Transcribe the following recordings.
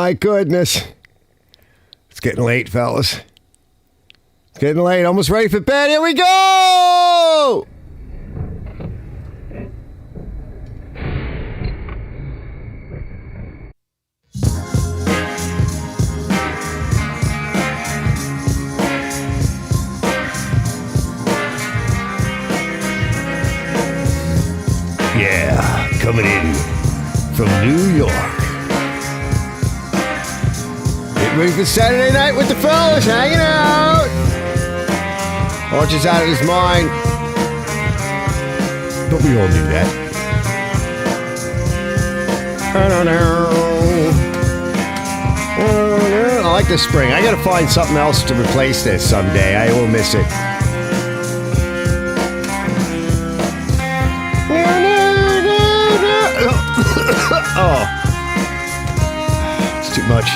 My goodness. It's getting late, fellas. It's getting late. Almost ready for bed. Here we go! Yeah, coming in from New York. Get ready for Saturday night with the fellas, hanging out. Archer's out of his mind. But we all knew that. I like the spring. I gotta find something else to replace this someday. I will miss it. Oh, it's too much.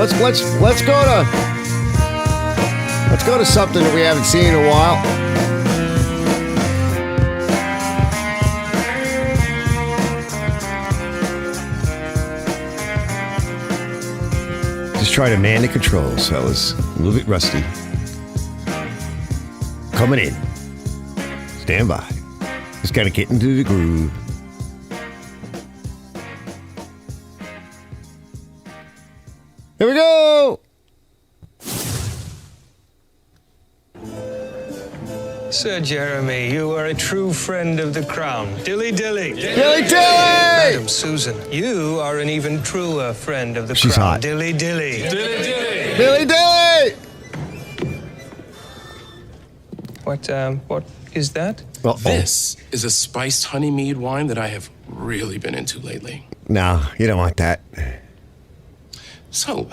No. Let's go to something that we haven't seen in a while. Just try to man the controls, fellas. A little bit rusty. Coming in. Stand by. Just gotta get into the groove. Here we go! Sir Jeremy, you are a true friend of the crown. Dilly dilly. Dilly dilly! Madam Susan, you are an even truer friend of the She's crown. hot. Dilly dilly. Dilly dilly. Dilly dilly! What is that? Uh-oh. This is a spiced honey mead wine that I have really been into lately. No, you don't want that. So,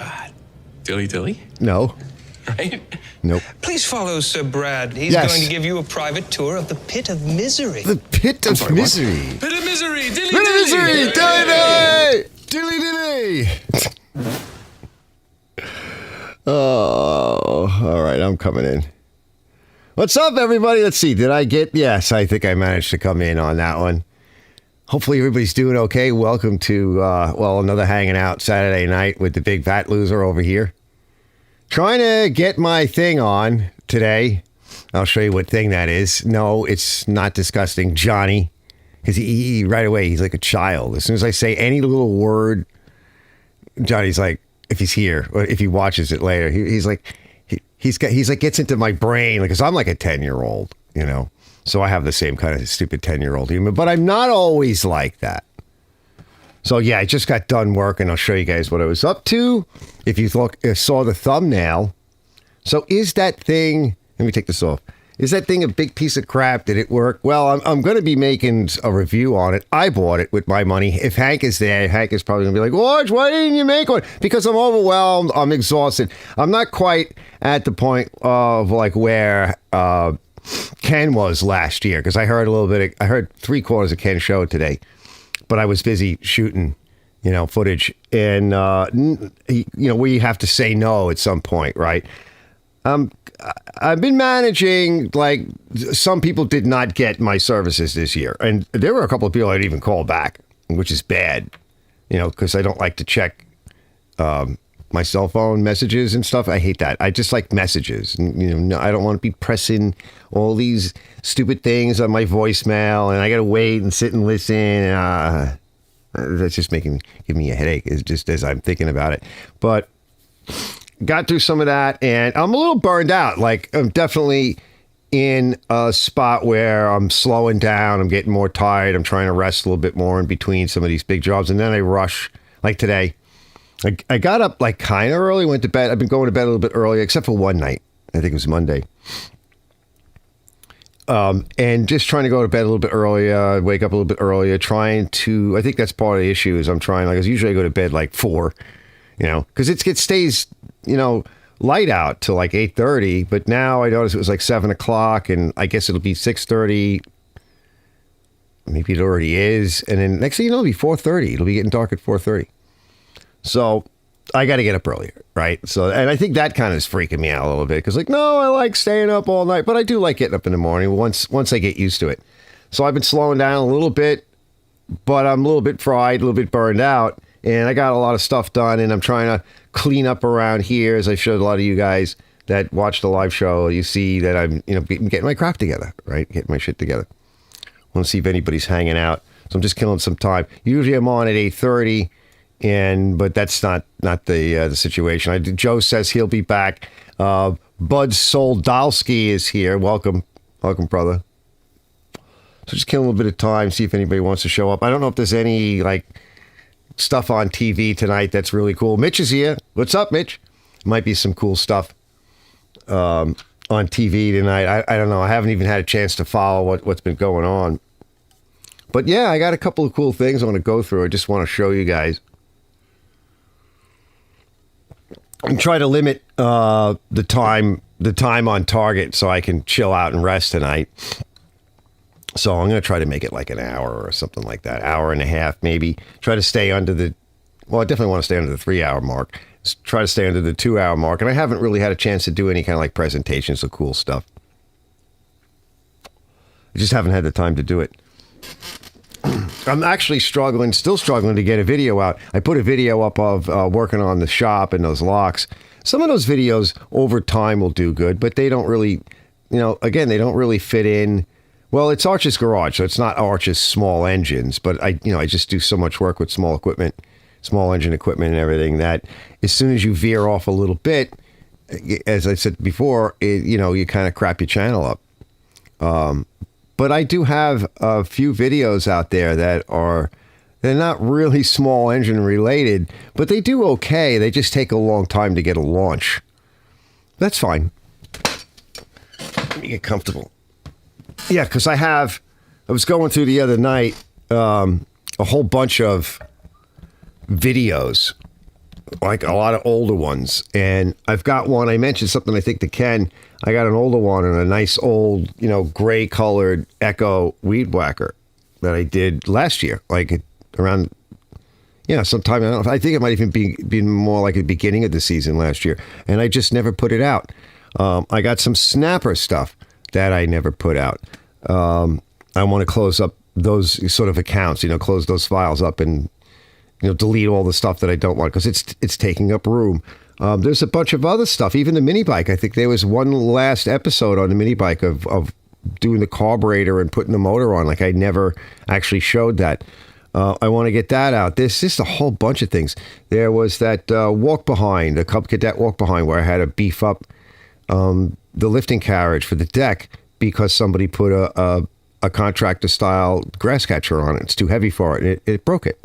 dilly dilly, No. right? Nope. Please follow Sir Brad. He's Yes. going to give you a private tour of the Pit of Misery. The pit of sorry, what? misery. Pit of misery, dilly Pit of dilly. misery! Dilly dilly! Dilly dilly! Oh, all right, I'm coming in. What's up, everybody? Let's see. Did I get... Yes, I think I managed to come in on that one. Hopefully everybody's doing okay. Welcome to, another hanging out Saturday night with the big fat loser over here. Trying to get my thing on today. I'll show you what thing that is. No, it's not disgusting. Johnny. Because he right away, he's like a child. As soon as I say any little word, Johnny's like, if he's here, or if he watches it later, he's like, gets into my brain. Like, because I'm like a 10-year-old, you know. So I have the same kind of stupid 10-year-old humor, but I'm not always like that. So yeah, I just got done working. I'll show you guys what I was up to. If you saw the thumbnail. So is that thing, let me take this off. Is that thing a big piece of crap? Did it work? Well, I'm going to be making a review on it. I bought it with my money. If Hank is there, Hank is probably going to be like, George, why didn't you make one? Because I'm overwhelmed. I'm exhausted. I'm not quite at the point of like where Ken was last year, because I heard a little bit. I heard 3/4 of Ken's show today, but I was busy shooting, footage, and where you have to say no at some point, right? I've been managing, like, some people did not get my services this year, and there were a couple of people I didn't even call back, which is bad, because I don't like to check my cell phone messages and stuff. I hate that. I just like messages. And, I don't want to be pressing all these stupid things on my voicemail, and I got to wait and sit and listen. That's just giving me a headache, just as I'm thinking about it. But got through some of that, and I'm a little burned out. Like, I'm definitely in a spot where I'm slowing down. I'm getting more tired. I'm trying to rest a little bit more in between some of these big jobs, and then I rush, like today. I got up like kind of early, went to bed. I've been going to bed a little bit early, except for one night. I think it was Monday. And just trying to go to bed a little bit earlier, wake up a little bit earlier, I think that's part of the issue is I'm trying, like, usually I go to bed like 4, because it stays, light out till like 8:30, but now I noticed it was like 7 o'clock, and I guess it'll be 6:30. Maybe it already is. And then next thing you know, it'll be 4:30. It'll be getting dark at 4:30. So I got to get up earlier, right? So, and I think that kind of is freaking me out a little bit because, like, no, I like staying up all night, but I do like getting up in the morning once I get used to it. So I've been slowing down a little bit, but I'm a little bit fried, a little bit burned out, and I got a lot of stuff done, and I'm trying to clean up around here, as I showed a lot of you guys that watch the live show. You see that I'm, getting my crap together, right? Getting my shit together. Want to see if anybody's hanging out. So I'm just killing some time. Usually I'm on at 8:30. But that's not the situation. Joe says he'll be back. Bud Soldalski is here. Welcome, brother. So just killing a little bit of time, see if anybody wants to show up. I don't know if there's any stuff on TV tonight that's really cool. Mitch is here. What's up, Mitch? Might be some cool stuff on TV tonight. I don't know. I haven't even had a chance to follow what's been going on. But yeah, I got a couple of cool things I want to go through. I just want to show you guys. And try to limit the time on target so I can chill out and rest tonight. So I'm going to try to make it like an hour or something like that, hour and a half maybe. Try to stay under I definitely want to stay under the 3-hour mark. Try to stay under the 2-hour mark. And I haven't really had a chance to do any kind of presentations of cool stuff. I just haven't had the time to do it. I'm actually still struggling to get a video out. I put a video up of working on the shop and those locks. Some of those videos over time will do good, but they don't really, again, they don't really fit in. Well, it's Arch's Garage, so it's not Arch's small engines, but I just do so much work with small equipment, small engine equipment and everything that as soon as you veer off a little bit, as I said before, you kind of crap your channel up. But I do have a few videos out there they're not really small engine related, but they do okay. They just take a long time to get a launch. That's fine. Let me get comfortable. Yeah, because I was going through the other night a whole bunch of videos, like a lot of older ones. And I've got one, I mentioned something I think to Ken. I got an older one and a nice old, gray colored Echo weed whacker that I did last year, around, sometime. I think it might even be more like the beginning of the season last year. And I just never put it out. I got some snapper stuff that I never put out. I want to close up those sort of accounts, close those files up and, delete all the stuff that I don't want because it's taking up room. There's a bunch of other stuff, even the mini bike. I think there was one last episode on the mini bike of doing the carburetor and putting the motor on. I never actually showed that. I want to get that out. There's just a whole bunch of things. There was that walk behind, the Cub Cadet walk behind, where I had to beef up the lifting carriage for the deck because somebody put a contractor style grass catcher on it. It's too heavy for it. And it broke it.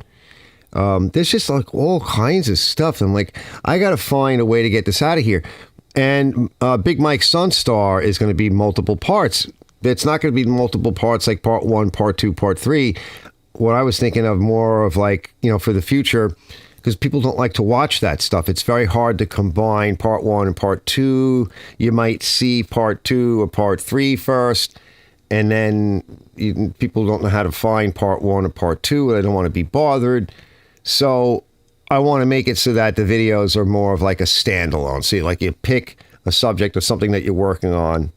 There's just all kinds of stuff. I'm I got to find a way to get this out of here. And Big Mike Sunstar is going to be multiple parts. It's not going to be multiple parts like part 1, part 2, part 3. What I was thinking of more of for the future, because people don't like to watch that stuff. It's very hard to combine part 1 and part 2. You might see part 2 or part 3 first. And then people don't know how to find part 1 or part 2. They don't want to be bothered. So I want to make it so that the videos are more of a standalone. See, you pick a subject or something that you're working on,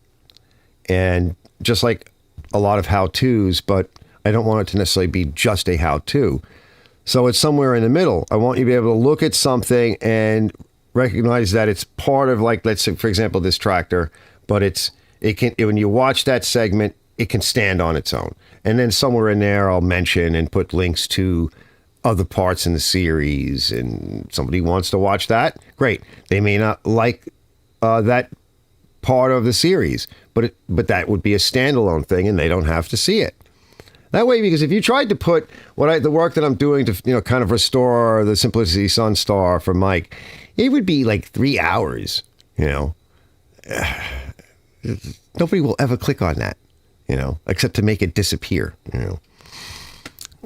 and just like a lot of how-tos, but I don't want it to necessarily be just a how-to. So it's somewhere in the middle. I want you to be able to look at something and recognize that it's part of let's say, for example, this tractor, but it can, when you watch that segment, it can stand on its own. And then somewhere in there, I'll mention and put links to other parts in the series, and somebody wants to watch that, great. They may not like that part of the series, but that would be a standalone thing, and they don't have to see it. That way, because if you tried to put the work that I'm doing to kind of restore the Simplicity Sunstar for Mike, it would be 3 hours. Nobody will ever click on that, except to make it disappear.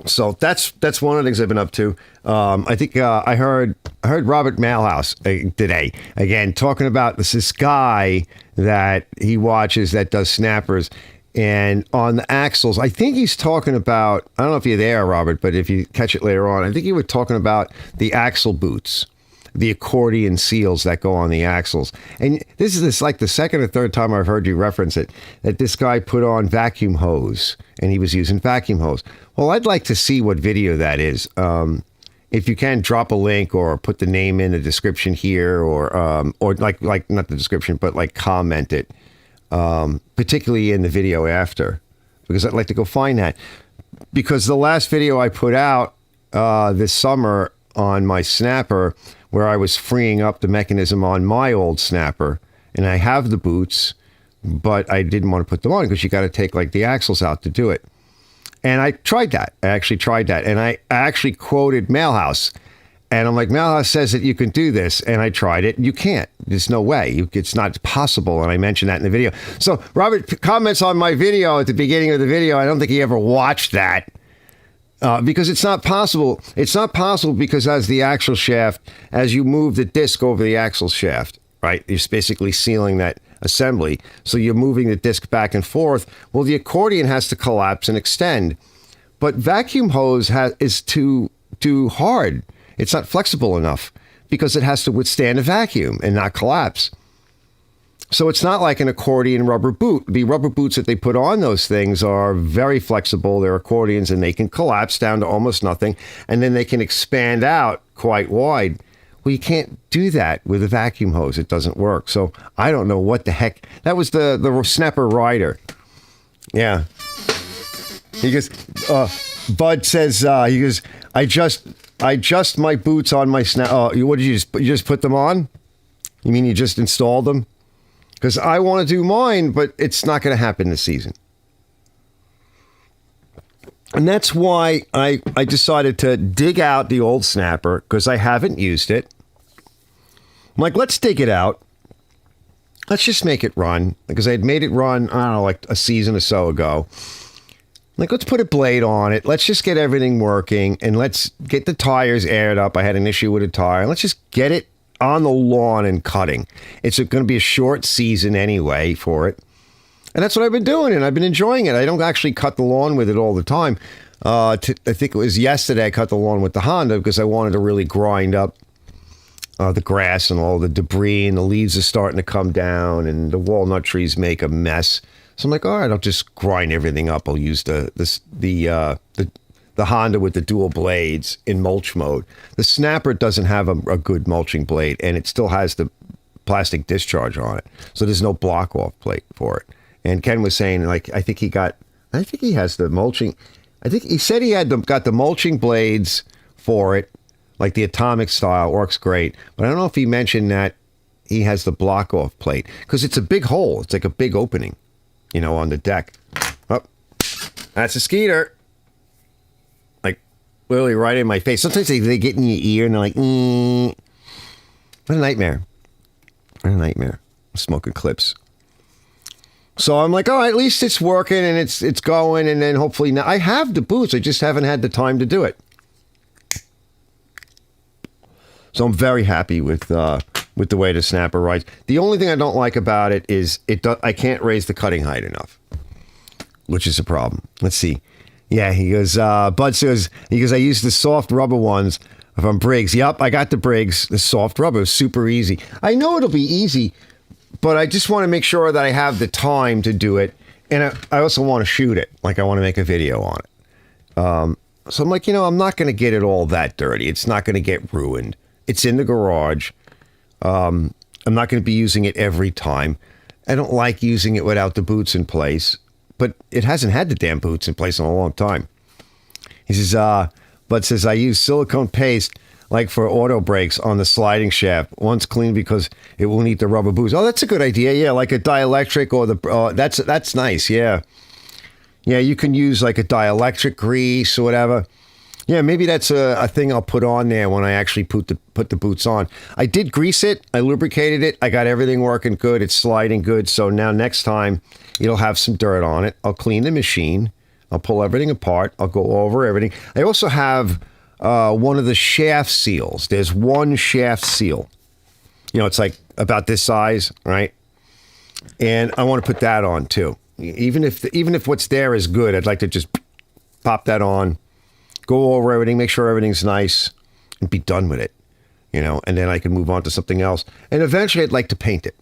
So that's one of the things I've been up to. I think I heard Robert Malhouse today again talking about this guy that he watches that does snappers, And on the axles, I think he's talking about, I don't know if you're there, Robert, but if you catch it later on, I think he was talking about the axle boots, the accordion seals that go on the axles. And this is like the second or third time I've heard you reference it, that this guy put on vacuum hose and he was using vacuum hose. Well, I'd like to see what video that is. If you can, drop a link or put the name in the description here, or like not the description, but like comment it, particularly in the video after, because I'd like to go find that. Because the last video I put out this summer on my snapper, where I was freeing up the mechanism on my old snapper, and I have the boots, but I didn't want to put them on because you got to take like the axles out to do it. And I tried that. I actually tried that. And I actually quoted Mailhouse. And I'm like, Mailhouse says that you can do this. And I tried it. You can't. There's no way. It's not possible. And I mentioned that in the video. So Robert comments on my video at the beginning of the video. I don't think he ever watched that. Because it's not possible. It's not possible because as the axle shaft, as you move the disc over the axle shaft, right, you're basically sealing that assembly. So you're moving the disc back and forth. Well, the accordion has to collapse and extend. But vacuum hose is too hard. It's not flexible enough because it has to withstand a vacuum and not collapse. So it's not like an accordion rubber boot. The rubber boots that they put on those things are very flexible. They're accordions and they can collapse down to almost nothing. And then they can expand out quite wide. Well, you can't do that with a vacuum hose. It doesn't work. So I don't know what the heck. That was the Snapper Rider. Yeah. He goes, Bud says, he goes, I adjust my boots on my snap. Oh, what did you just put them on? You mean you just installed them? Because I want to do mine, but it's not going to happen this season. And that's why I decided to dig out the old snapper, because I haven't used it. I'm like, let's dig it out. Let's just make it run. Because I had made it run, I don't know, like a season or so ago. Like, let's put a blade on it. Let's just get everything working. And let's get the tires aired up. I had an issue with a tire. Let's just get it on the lawn and cutting. It's going to be a short season anyway for it. And that's what I've been doing, and I've been enjoying it. I don't actually cut the lawn with it all the time. I think it was yesterday I cut the lawn with the Honda because I wanted to really grind up the grass and all the debris, and the leaves are starting to come down, and the walnut trees make a mess. So I'm like, all right, I'll just grind everything up. I'll use the Honda with the dual blades in mulch mode. The Snapper doesn't have a good mulching blade, and it still has the plastic discharge on it. So there's no block off plate for it. And Ken was saying, like, I think he has the mulching. I think he said he got the mulching blades for it, like the atomic style, works great. But I don't know if he mentioned that he has the block off plate, because it's a big hole. It's like a big opening, on the deck. Oh, that's a skeeter. Like, literally right in my face. Sometimes they get in your ear and they're like, What a nightmare. What a nightmare. I'm smoking clips. So I'm like, all right, at least it's working and it's going, and then hopefully now I have the boots. I just haven't had the time to do it. So I'm very happy with the way the Snapper rides. The only thing I don't like about it is I can't raise the cutting height enough, which is a problem. Let's see. Yeah, he goes, Bud says, I use the soft rubber ones from Briggs. Yep, I got the Briggs, the soft rubber, super easy. I know it'll be easy, but I just want to make sure that I have the time to do it. And I also want to shoot it. Like, I want to make a video on it. So I'm like, I'm not going to get it all that dirty. It's not going to get ruined. It's in the garage. I'm not going to be using it every time. I don't like using it without the boots in place. But it hasn't had the damn boots in place in a long time. He says, Bud says, I use silicone paste like for auto brakes on the sliding shaft. Once clean because it won't eat the rubber boots. Oh, that's a good idea. Yeah, like a dielectric or that's nice. Yeah. Yeah, you can use like a dielectric grease or whatever. Yeah, maybe that's a thing I'll put on there when I actually put the boots on. I did grease it. I lubricated it. I got everything working good. It's sliding good. So now next time it'll have some dirt on it. I'll clean the machine. I'll pull everything apart. I'll go over everything. I also have one of the shaft seals. There's one shaft seal. It's like about this size, right? And I want to put that on too. Even if what's there is good, I'd like to just pop that on, go over everything, make sure everything's nice, and be done with it. And then I can move on to something else. And eventually I'd like to paint it.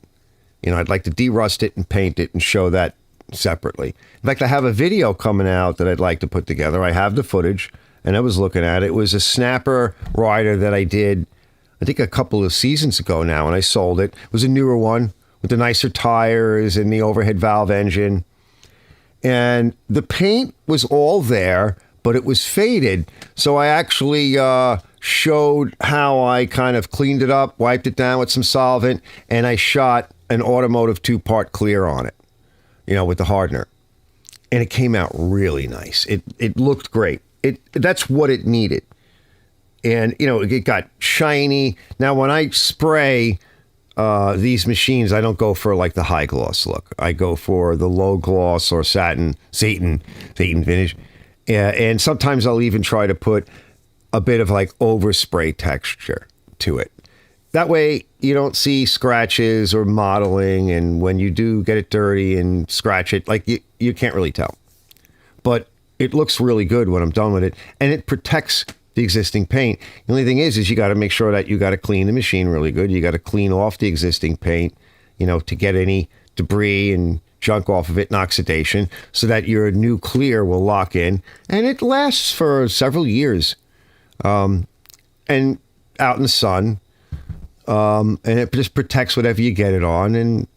I'd like to de-rust it and paint it and show that separately. In fact, I have a video coming out that I'd like to put together. I have the footage, and I was looking at it. It was a snapper rider that I did, I think a couple of seasons ago now, and I sold it. It was a newer one with the nicer tires and the overhead valve engine. And the paint was all there, but it was faded. So I actually showed how I kind of cleaned it up, wiped it down with some solvent, and I shot an automotive 2-part clear on it, with the hardener. And it came out really nice. It looked great. That's what it needed. And, it got shiny. Now, when I spray these machines, I don't go for like the high gloss look. I go for the low gloss or satin finish. And sometimes I'll even try to put a bit of like overspray texture to it. That way you don't see scratches or mottling. And when you do get it dirty and scratch it, like you can't really tell. But it looks really good when I'm done with it. And it protects the existing paint. The only thing is you got to make sure that you got to clean the machine really good. You got to clean off the existing paint, to get any debris and junk off of it and oxidation so that your new clear will lock in. And it lasts for several years. And out in the sun. And it just protects whatever you get it on. And,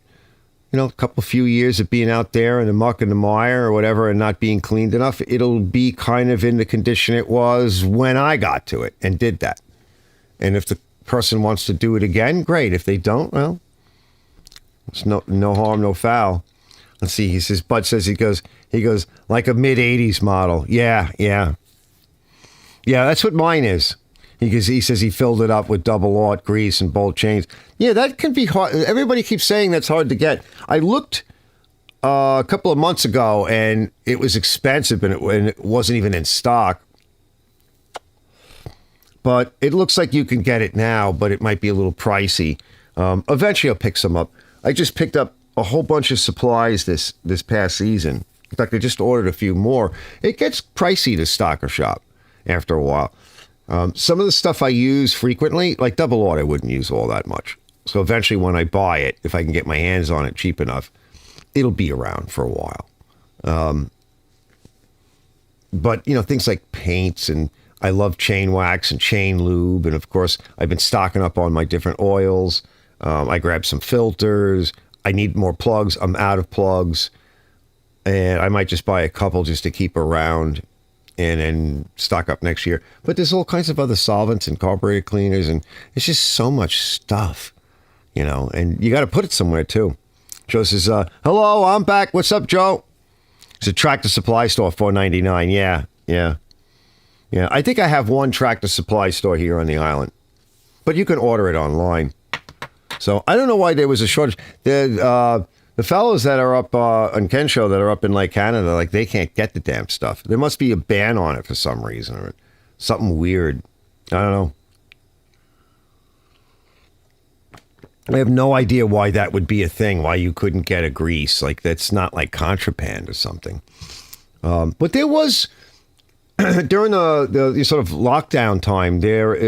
a few years of being out there in the muck and the mire or whatever and not being cleaned enough, it'll be kind of in the condition it was when I got to it and did that. And if the person wants to do it again, great. If they don't, well, it's no harm, no foul. Let's see. He says, Bud says he goes like a mid-'80s model. Yeah. That's what mine is. He says he filled it up with double aught grease and bolt chains. Yeah, that can be hard. Everybody keeps saying that's hard to get. I looked a couple of months ago, and it was expensive, and it wasn't even in stock. But it looks like you can get it now, but it might be a little pricey. Eventually, I'll pick some up. I just picked up a whole bunch of supplies this past season. In fact, I just ordered a few more. It gets pricey to stock or shop after a while. Some of the stuff I use frequently, like double aught, I wouldn't use all that much. So eventually when I buy it, if I can get my hands on it cheap enough, it'll be around for a while. But, things like paints, and I love chain wax and chain lube. And of course, I've been stocking up on my different oils. I grabbed some filters. I need more plugs. I'm out of plugs. And I might just buy a couple just to keep around and then stock up next year. But there's all kinds of other solvents and carburetor cleaners, and it's just so much stuff, and you got to put it somewhere too. Joe says, hello, I'm back. What's up, Joe? It's a Tractor Supply store, $4.99. Yeah. I think I have one Tractor Supply store here on the island, but you can order it online. So I don't know why there was a shortage. The fellows that are up on Ken's show that are up in Lake Canada, like they can't get the damn stuff. There must be a ban on it for some reason or something weird. I don't know. I have no idea why that would be a thing, why you couldn't get a grease. Like that's not like contraband or something. But there was, during the sort of lockdown time,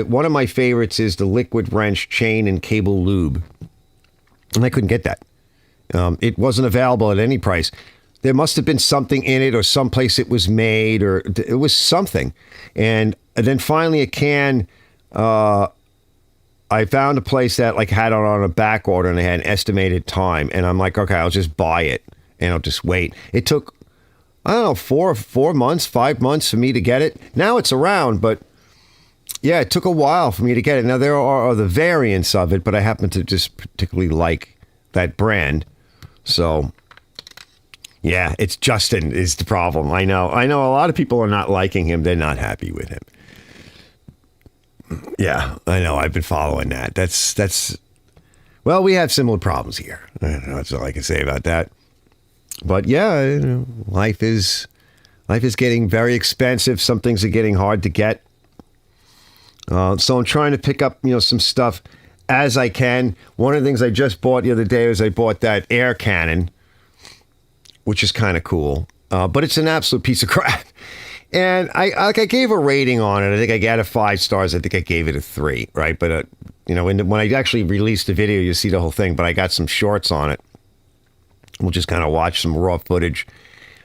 one of my favorites is the Liquid Wrench chain and cable lube. And I couldn't get that. It wasn't available at any price. There must have been something in it or someplace it was made or it was something. And then finally a can, I found a place that like had it on a back order and they had an estimated time. And I'm like, okay, I'll just buy it and I'll just wait. It took, I don't know, 4 months, 5 months for me to get it. Now it's around, but yeah, it took a while for me to get it. Now there are other variants of it, but I happen to just particularly like that brand. So, yeah, it's Justin is the problem. I know a lot of people are not liking him. They're not happy with him. Yeah, I know. I've been following that. Well, we have similar problems here. That's all I can say about that. But yeah, life is getting very expensive. Some things are getting hard to get. So I'm trying to pick up, some stuff as I can. One of the things I just bought the other day was I bought that air cannon. which is kind of cool. But it's an absolute piece of crap. And I gave a rating on it. I think I got it 5 stars. I think I gave it a 3, right? But, when I actually released the video, you see the whole thing. But I got some shorts on it. We'll just kind of watch some raw footage.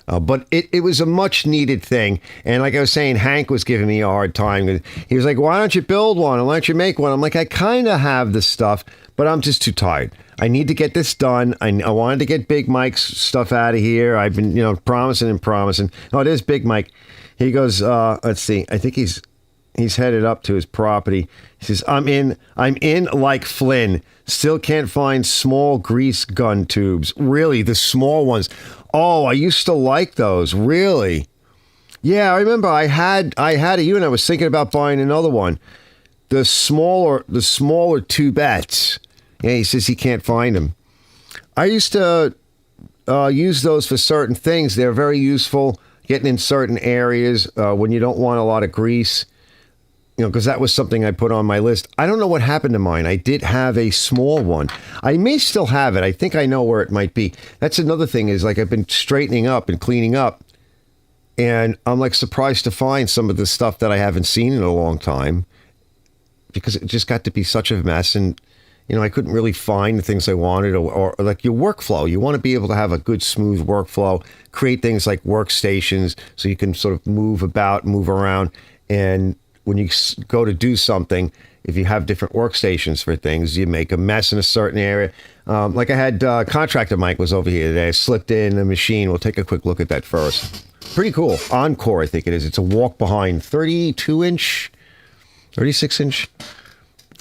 But it was a much needed thing. And like I was saying, Hank was giving me a hard time. He was like, why don't you build one? And why don't you make one? I'm like, I kind of have the stuff, but I'm just too tired. I need to get this done. I wanted to get Big Mike's stuff out of here. I've been, promising and promising. Oh, there's Big Mike. He goes, let's see. I think he's headed up to his property. He says, I'm in like Flynn. Still can't find small grease gun tubes. Really, the small ones. Oh, I used to like those. Really? Yeah, I remember I had a unit. I was thinking about buying another one. The smaller tubettes. Yeah, he says he can't find them. I used to use those for certain things. They're very useful getting in certain areas when you don't want a lot of grease. Because that was something I put on my list. I don't know what happened to mine. I did have a small one. I may still have it. I think I know where it might be. That's another thing is like I've been straightening up and cleaning up. And I'm like surprised to find some of the stuff that I haven't seen in a long time. Because it just got to be such a mess. And, I couldn't really find the things I wanted or like your workflow. You want to be able to have a good, smooth workflow. Create things like workstations so you can sort of move about, move around. And when you go to do something, if you have different workstations for things, you make a mess in a certain area. Like I had Contractor Mike was over here today. I slipped in the machine. We'll take a quick look at that first. Pretty cool. Encore, I think it is. It's a walk behind 32-inch, 36-inch.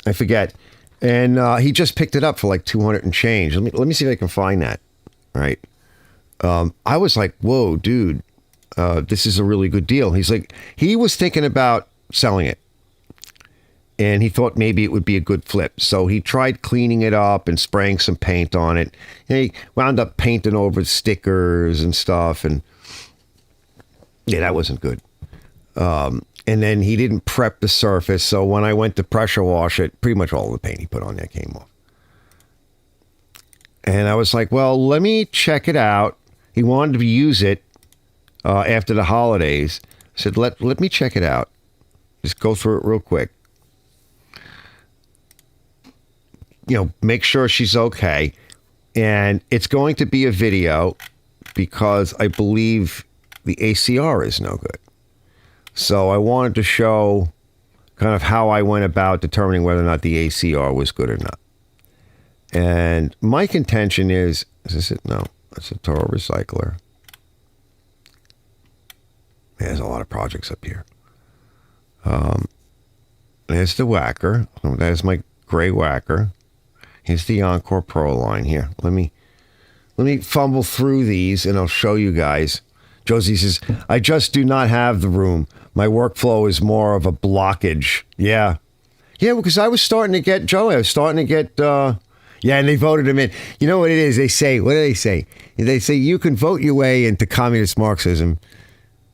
I forget. And he just picked it up for like 200 and change. Let me see if I can find that. All right. I was like, whoa, dude, this is a really good deal. He's like, he was thinking about selling it. And he thought maybe it would be a good flip. So he tried cleaning it up and spraying some paint on it. And he wound up painting over stickers and stuff. And yeah, that wasn't good. And then he didn't prep the surface. So when I went to pressure wash it, pretty much all the paint he put on there came off. And I was like, well, let me check it out. He wanted to use it after the holidays. I said, let me check it out. Just go through it real quick. Make sure she's okay. And it's going to be a video because I believe the ACR is no good. So I wanted to show kind of how I went about determining whether or not the ACR was good or not. And my contention is this it? No, that's a Toro Recycler. There's a lot of projects up here. There's the whacker. There's my gray whacker. Here's the Encore Pro line here. Let me fumble through these and I'll show you guys. Josie says, I just do not have the room. My workflow is more of a blockage. Yeah. Yeah, because I was starting to get, Joey, and they voted him in. You know what it is? They say, what do they say? They say you can vote your way into communist Marxism,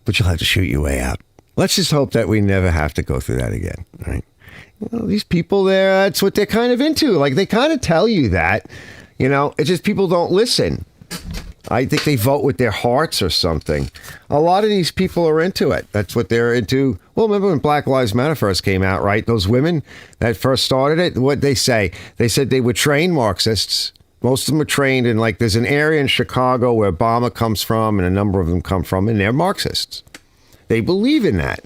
but you'll have to shoot your way out. Let's just hope that we never have to go through that again, right? These people there, that's what they're kind of into. Like, they kind of tell you that, it's just people don't listen. I think they vote with their hearts or something. A lot of these people are into it. That's what they're into. Well, remember when Black Lives Matter first came out, right? Those women that first started it, what'd they say? They said they were trained Marxists. Most of them are trained in, like, there's an area in Chicago where Obama comes from and a number of them come from, and they're Marxists. They believe in that,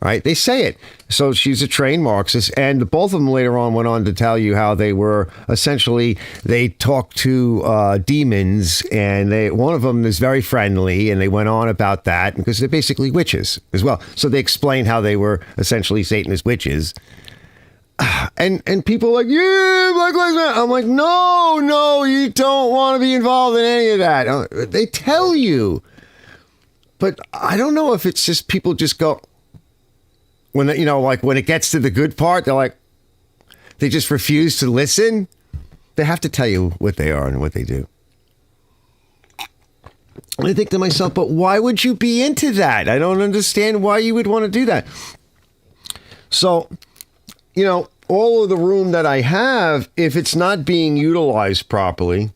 right? They say it. So she's a trained Marxist, and both of them later on went on to tell you how they were essentially, they talked to demons, and one of them is very friendly, and they went on about that because they're basically witches as well. So they explained how they were essentially Satanist witches. And people are like, yeah, Black Lives Matter. I'm like, no, you don't want to be involved in any of that. They tell you. But I don't know if it's just people just go, when when it gets to the good part, they're like, they just refuse to listen. They have to tell you what they are and what they do. And I think to myself, but why would you be into that? I don't understand why you would want to do that. So, all of the room that I have, if it's not being utilized properly,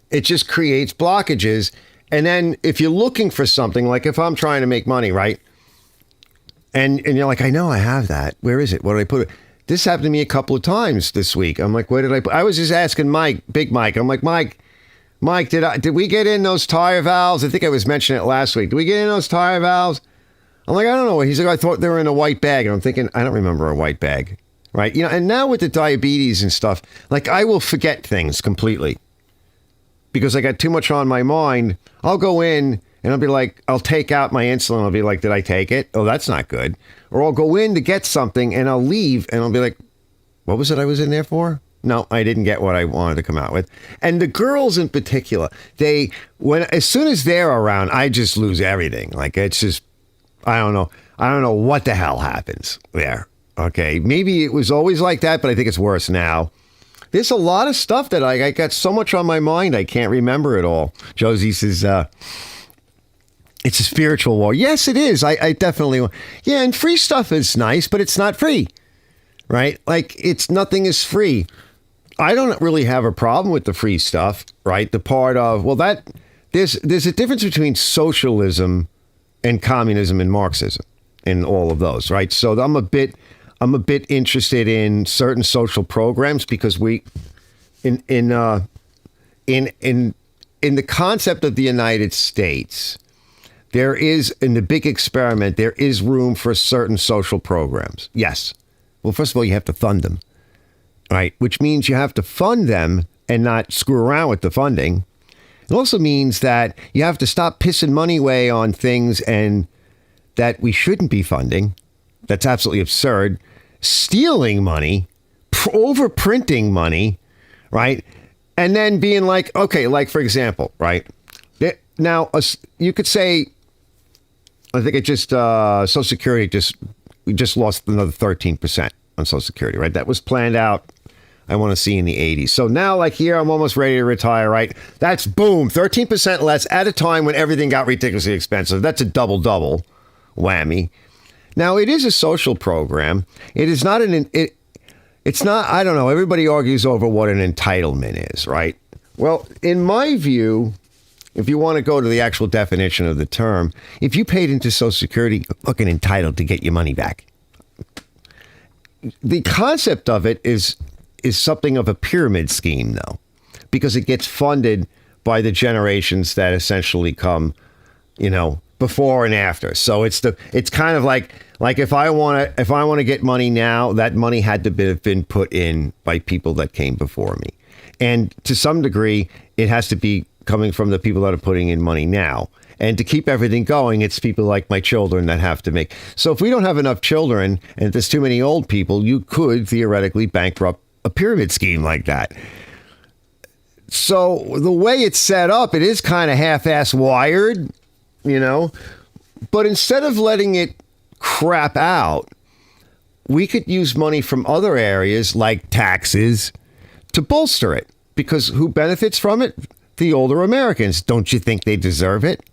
it just creates blockages. And then if you're looking for something, like if I'm trying to make money, right? And you're like, I know I have that. Where is it? What did I put it? This happened to me a couple of times this week. I'm like, where did I put? I was just asking Mike, Big Mike. I'm like, Mike, did we get in those tire valves? I think I was mentioning it last week. Did we get in those tire valves? I'm like, I don't know. He's like, I thought they were in a white bag. And I'm thinking, I don't remember a white bag. Right. You know, and now with the diabetes and stuff, like I will forget things completely because I got too much on my mind. I'll go in and I'll be like, I'll take out my insulin. I'll be like, did I take it? Oh, that's not good. Or I'll go in to get something and I'll leave and I'll be like, what was it I was in there for? No, I didn't get what I wanted to come out with. And the girls in particular, as soon as they're around, I just lose everything. Like it's just, I don't know what the hell happens there. Okay, maybe it was always like that, but I think it's worse now. There's a lot of stuff that I got so much on my mind, I can't remember it all. Josie says, it's a spiritual war. Yes, it is. I definitely, yeah, and free stuff is nice, but it's not free, right? Like, nothing is free. I don't really have a problem with the free stuff, right? The part of, there's a difference between socialism and communism and Marxism and all of those, right? So I'm a bit interested in certain social programs because in the concept of the United States, there is, in the big experiment, there is room for certain social programs. Yes. Well, first of all, you have to fund them, right? Which means you have to fund them and not screw around with the funding. It also means that you have to stop pissing money away on things and that we shouldn't be funding. That's absolutely absurd. Stealing money, overprinting money, right? And then being like, okay, like for example, right? Now, you could say, I think Social Security we just lost another 13% on Social Security, right? That was planned out, I want to see in the 80s. So now, like here, I'm almost ready to retire, right? That's boom, 13% less at a time when everything got ridiculously expensive. That's a double whammy. Now, it is a social program. It is not it's not, I don't know, everybody argues over what an entitlement is, right? Well, in my view, if you want to go to the actual definition of the term, if you paid into Social Security, looking entitled to get your money back. The concept of it is something of a pyramid scheme, though, because it gets funded by the generations that essentially come, before and after. So it's kind of like if I want to get money now, that money had to have been put in by people that came before me. And to some degree, it has to be coming from the people that are putting in money now. And to keep everything going, it's people like my children that have to make. So if we don't have enough children and if there's too many old people, you could theoretically bankrupt a pyramid scheme like that. So the way it's set up, it is kind of half-ass wired, but instead of letting it crap out, we could use money from other areas like taxes to bolster it, because who benefits from it? The older Americans. Don't you think they deserve it?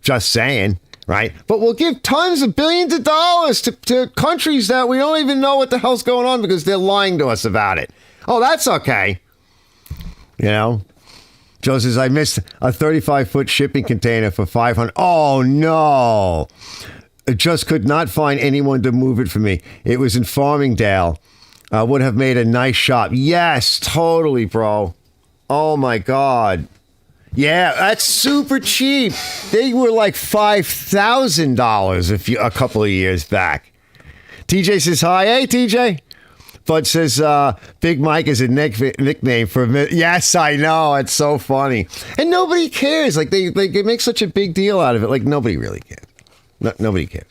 Just saying, right? But we'll give tons of billions of dollars to countries that we don't even know what the hell's going on because they're lying to us about it. Oh, that's okay. Joe says, I missed a 35-foot shipping container for $500. Oh, no. I just could not find anyone to move it for me. It was in Farmingdale. Would have made a nice shop. Yes, totally, bro. Oh, my God. Yeah, that's super cheap. They were like $5,000 a couple of years back. TJ says, hi. Hey, TJ. Bud says, Big Mike is a nickname for me. Yes, I know. It's so funny. And nobody cares. Like, they make such a big deal out of it. Like, nobody really cares. Nobody cares.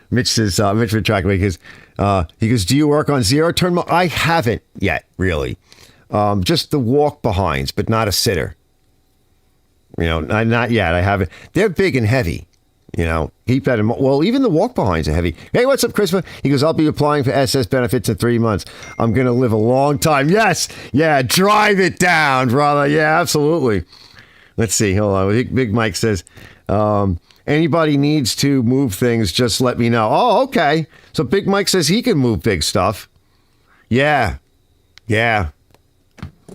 Mitch says, Mitch Retract, because he goes, do you work on zero turn? I haven't yet, really. Just the walk behinds, but not a sitter. Not yet. I haven't. They're big and heavy. Keep that in mind. Well, even the walk behinds are heavy. Hey, what's up, Christopher? He goes, I'll be applying for SS benefits in 3 months. I'm going to live a long time. Yes. Yeah. Drive it down, brother. Yeah, absolutely. Let's see. Hold on. Big Mike says, anybody needs to move things, just let me know. Oh, okay. So Big Mike says he can move big stuff. Yeah. Yeah.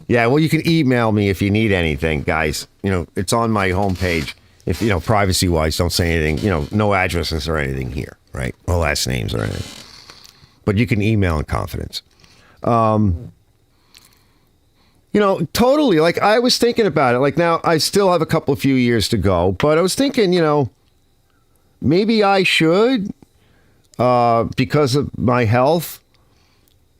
Yeah, well, you can email me if you need anything, guys. It's on my homepage. If, privacy-wise, don't say anything. No addresses or anything here, right? Or last names or anything. But you can email in confidence. Totally. Like, I was thinking about it. Like, now, I still have a few years to go. But I was thinking, maybe I should, because of my health,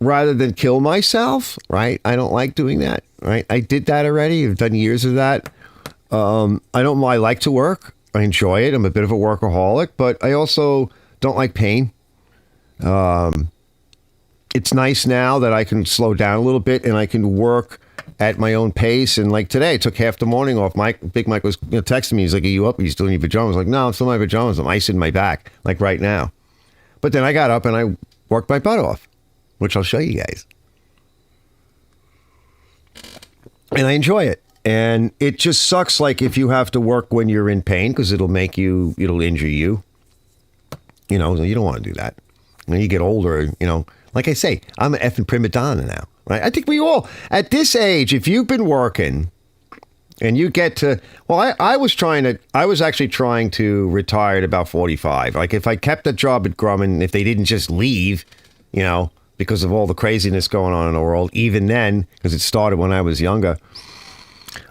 rather than kill myself, right? I don't like doing that, right? I did that already. I've done years of that. I like to work. I enjoy it. I'm a bit of a workaholic, but I also don't like pain. It's nice now that I can slow down a little bit and I can work at my own pace. And like today, I took half the morning off. Big Mike was texting me. He's like, "Are you up? Are you still in your pajamas?" I was like, "No, I'm still in my pajamas. I'm icing my back, like right now." But then I got up and I worked my butt off, which I'll show you guys. And I enjoy it. And it just sucks, like, if you have to work when you're in pain, because it'll injure you. You don't want to do that. When you get older, like I say, I'm an effing prima donna now, right? I think we all, at this age, if you've been working and you get to, well, I was actually trying to retire at about 45. Like, if I kept a job at Grumman, if they didn't just leave, because of all the craziness going on in the world, even then, because it started when I was younger,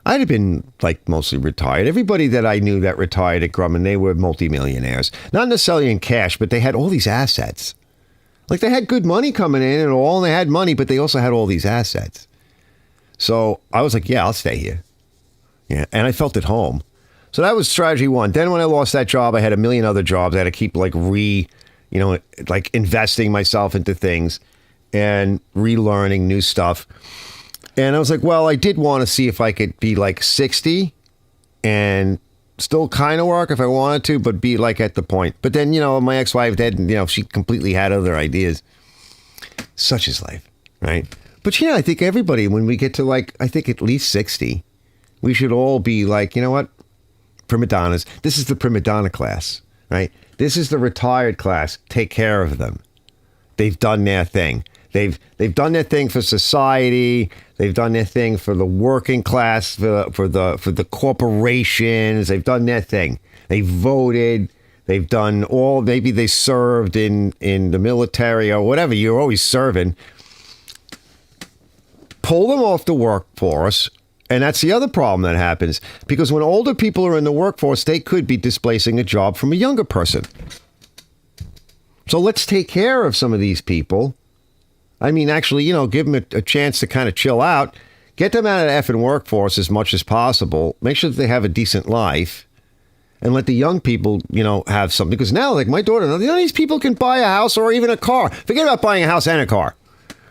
I'd have been, like, mostly retired. Everybody that I knew that retired at Grumman, they were multimillionaires. Not necessarily in cash, but they had all these assets. Like, they had good money coming in and all, and they had money, but they also had all these assets. So I was like, yeah, I'll stay here. Yeah, and I felt at home. So that was strategy one. Then when I lost that job, I had a million other jobs. I had to keep, like, investing myself into things and relearning new stuff. And I was like, well, I did want to see if I could be like 60 and still kind of work if I wanted to, but be like at the point. But then, my ex-wife did, she completely had other ideas. Such is life, right? But, I think everybody, when we get to I think at least 60, we should all be like, you know what? Prima donnas. This is the prima donna class, right? This is the retired class. Take care of them. They've done their thing. They've done their thing for society. They've done their thing for the working class, for the corporations. They've done their thing. They voted. They've done all. Maybe they served in the military or whatever. You're always serving. Pull them off the workforce, and that's the other problem that happens, because when older people are in the workforce, they could be displacing a job from a younger person. So let's take care of some of these people. I mean, actually, give them a chance to kind of chill out, get them out of the effing workforce as much as possible, make sure that they have a decent life, and let the young people, have something. Because now, like my daughter, none of these people can buy a house or even a car. Forget about buying a house and a car,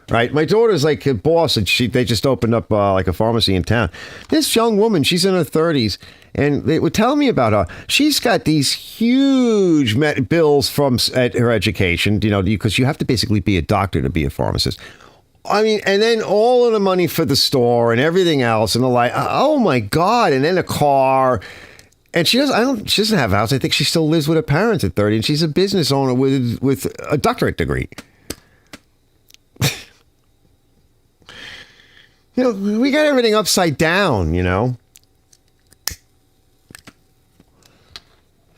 right? My daughter's like a boss, and they just opened up like a pharmacy in town. This young woman, she's in her 30s, and they were telling me about her. She's got these huge bills from her education, because you have to basically be a doctor to be a pharmacist. I mean, and then all of the money for the store and everything else, and the like. Oh my God! And then a car. And she doesn't have a house. I think she still lives with her parents at 30, and she's a business owner with a doctorate degree. We got everything upside down,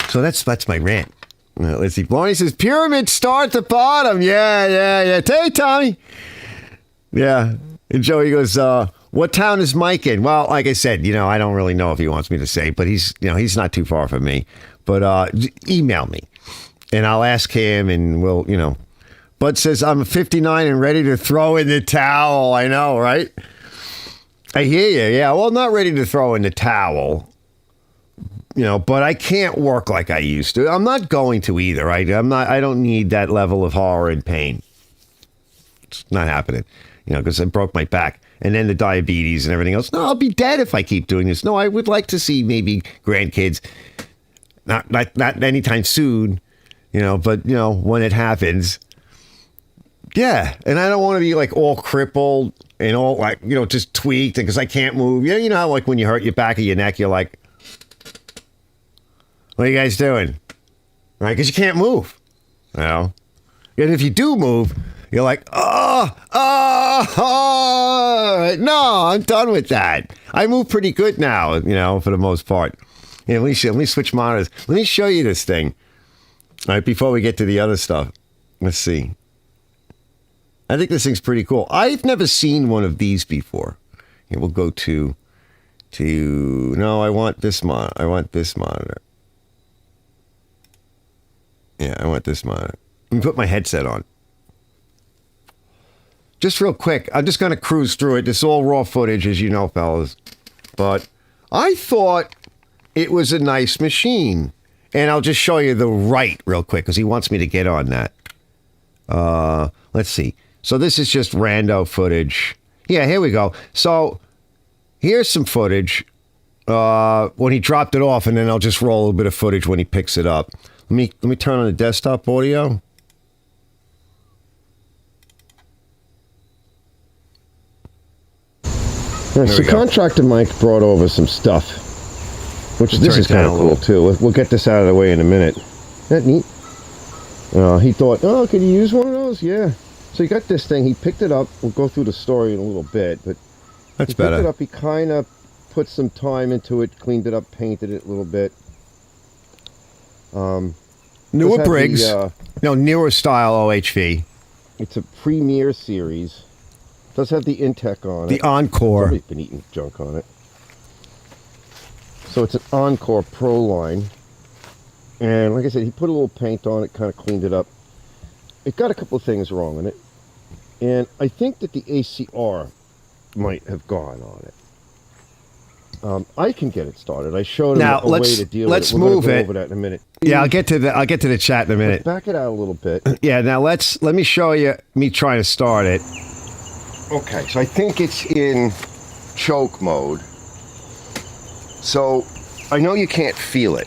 So that's my rant. Let's see. Barney says, pyramid start at the bottom. Yeah. Hey, Tommy. Yeah. And Joey goes, what town is Mike in? Well, like I said, I don't really know if he wants me to say, but he's not too far from me. But email me, and I'll ask him, and we'll, Bud says, I'm 59 and ready to throw in the towel. I know, right? I hear you. Yeah, well, not ready to throw in the towel. But I can't work like I used to. I'm not going to either. I don't need that level of horror and pain. It's not happening, because I broke my back, and then the diabetes and everything else. No, I'll be dead if I keep doing this. No, I would like to see maybe grandkids, not anytime soon, but when it happens. Yeah, and I don't want to be like all crippled and all like, just tweaked because I can't move. You know how like when you hurt your back or your neck, you're like, what are you guys doing? Right? Because you can't move. And if you do move, you're like, oh, All right. No, I'm done with that. I move pretty good now, for the most part. Yeah, let me switch monitors. Let me show you this thing. All right, before we get to the other stuff. Let's see. I think this thing's pretty cool. I've never seen one of these before. Here, we'll go to no, I want this monitor. I want this monitor. Yeah, I want this monitor. Let me put my headset on. Just real quick, I'm just going to cruise through it. This is all raw footage, as you know, fellas. But I thought it was a nice machine. And I'll just show you the right real quick, because he wants me to get on that. Let's see. So this is just rando footage. Yeah, here we go. So here's some footage when he dropped it off, and then I'll just roll a little bit of footage when he picks it up. Let me turn on the desktop audio. Yeah, so Contractor Mike brought over some stuff, which this is kind of cool too. We'll get this out of the way in a minute. Isn't that neat? He thought, oh, could you use one of those? Yeah. So he got this thing. He picked it up. We'll go through the story in a little bit, but that's better. He picked it up. He kind of put some time into it, cleaned it up, painted it a little bit. Newer Briggs. Newer style OHV. It's a Premier series. Does have the Intech on it. The Encore. Somebody's been eating junk on it. So it's an Encore Pro line. And like I said, he put a little paint on it, kind of cleaned it up. It got a couple of things wrong in it. And I think that the ACR might have gone on it. I can get it started. I showed him a way to deal with it. Let's move it. Over that in a minute. Yeah, I'll get to the chat in a minute. Back it out a little bit. Yeah, now let me show you me trying to start it. Okay, so I think it's in choke mode. So I know you can't feel it,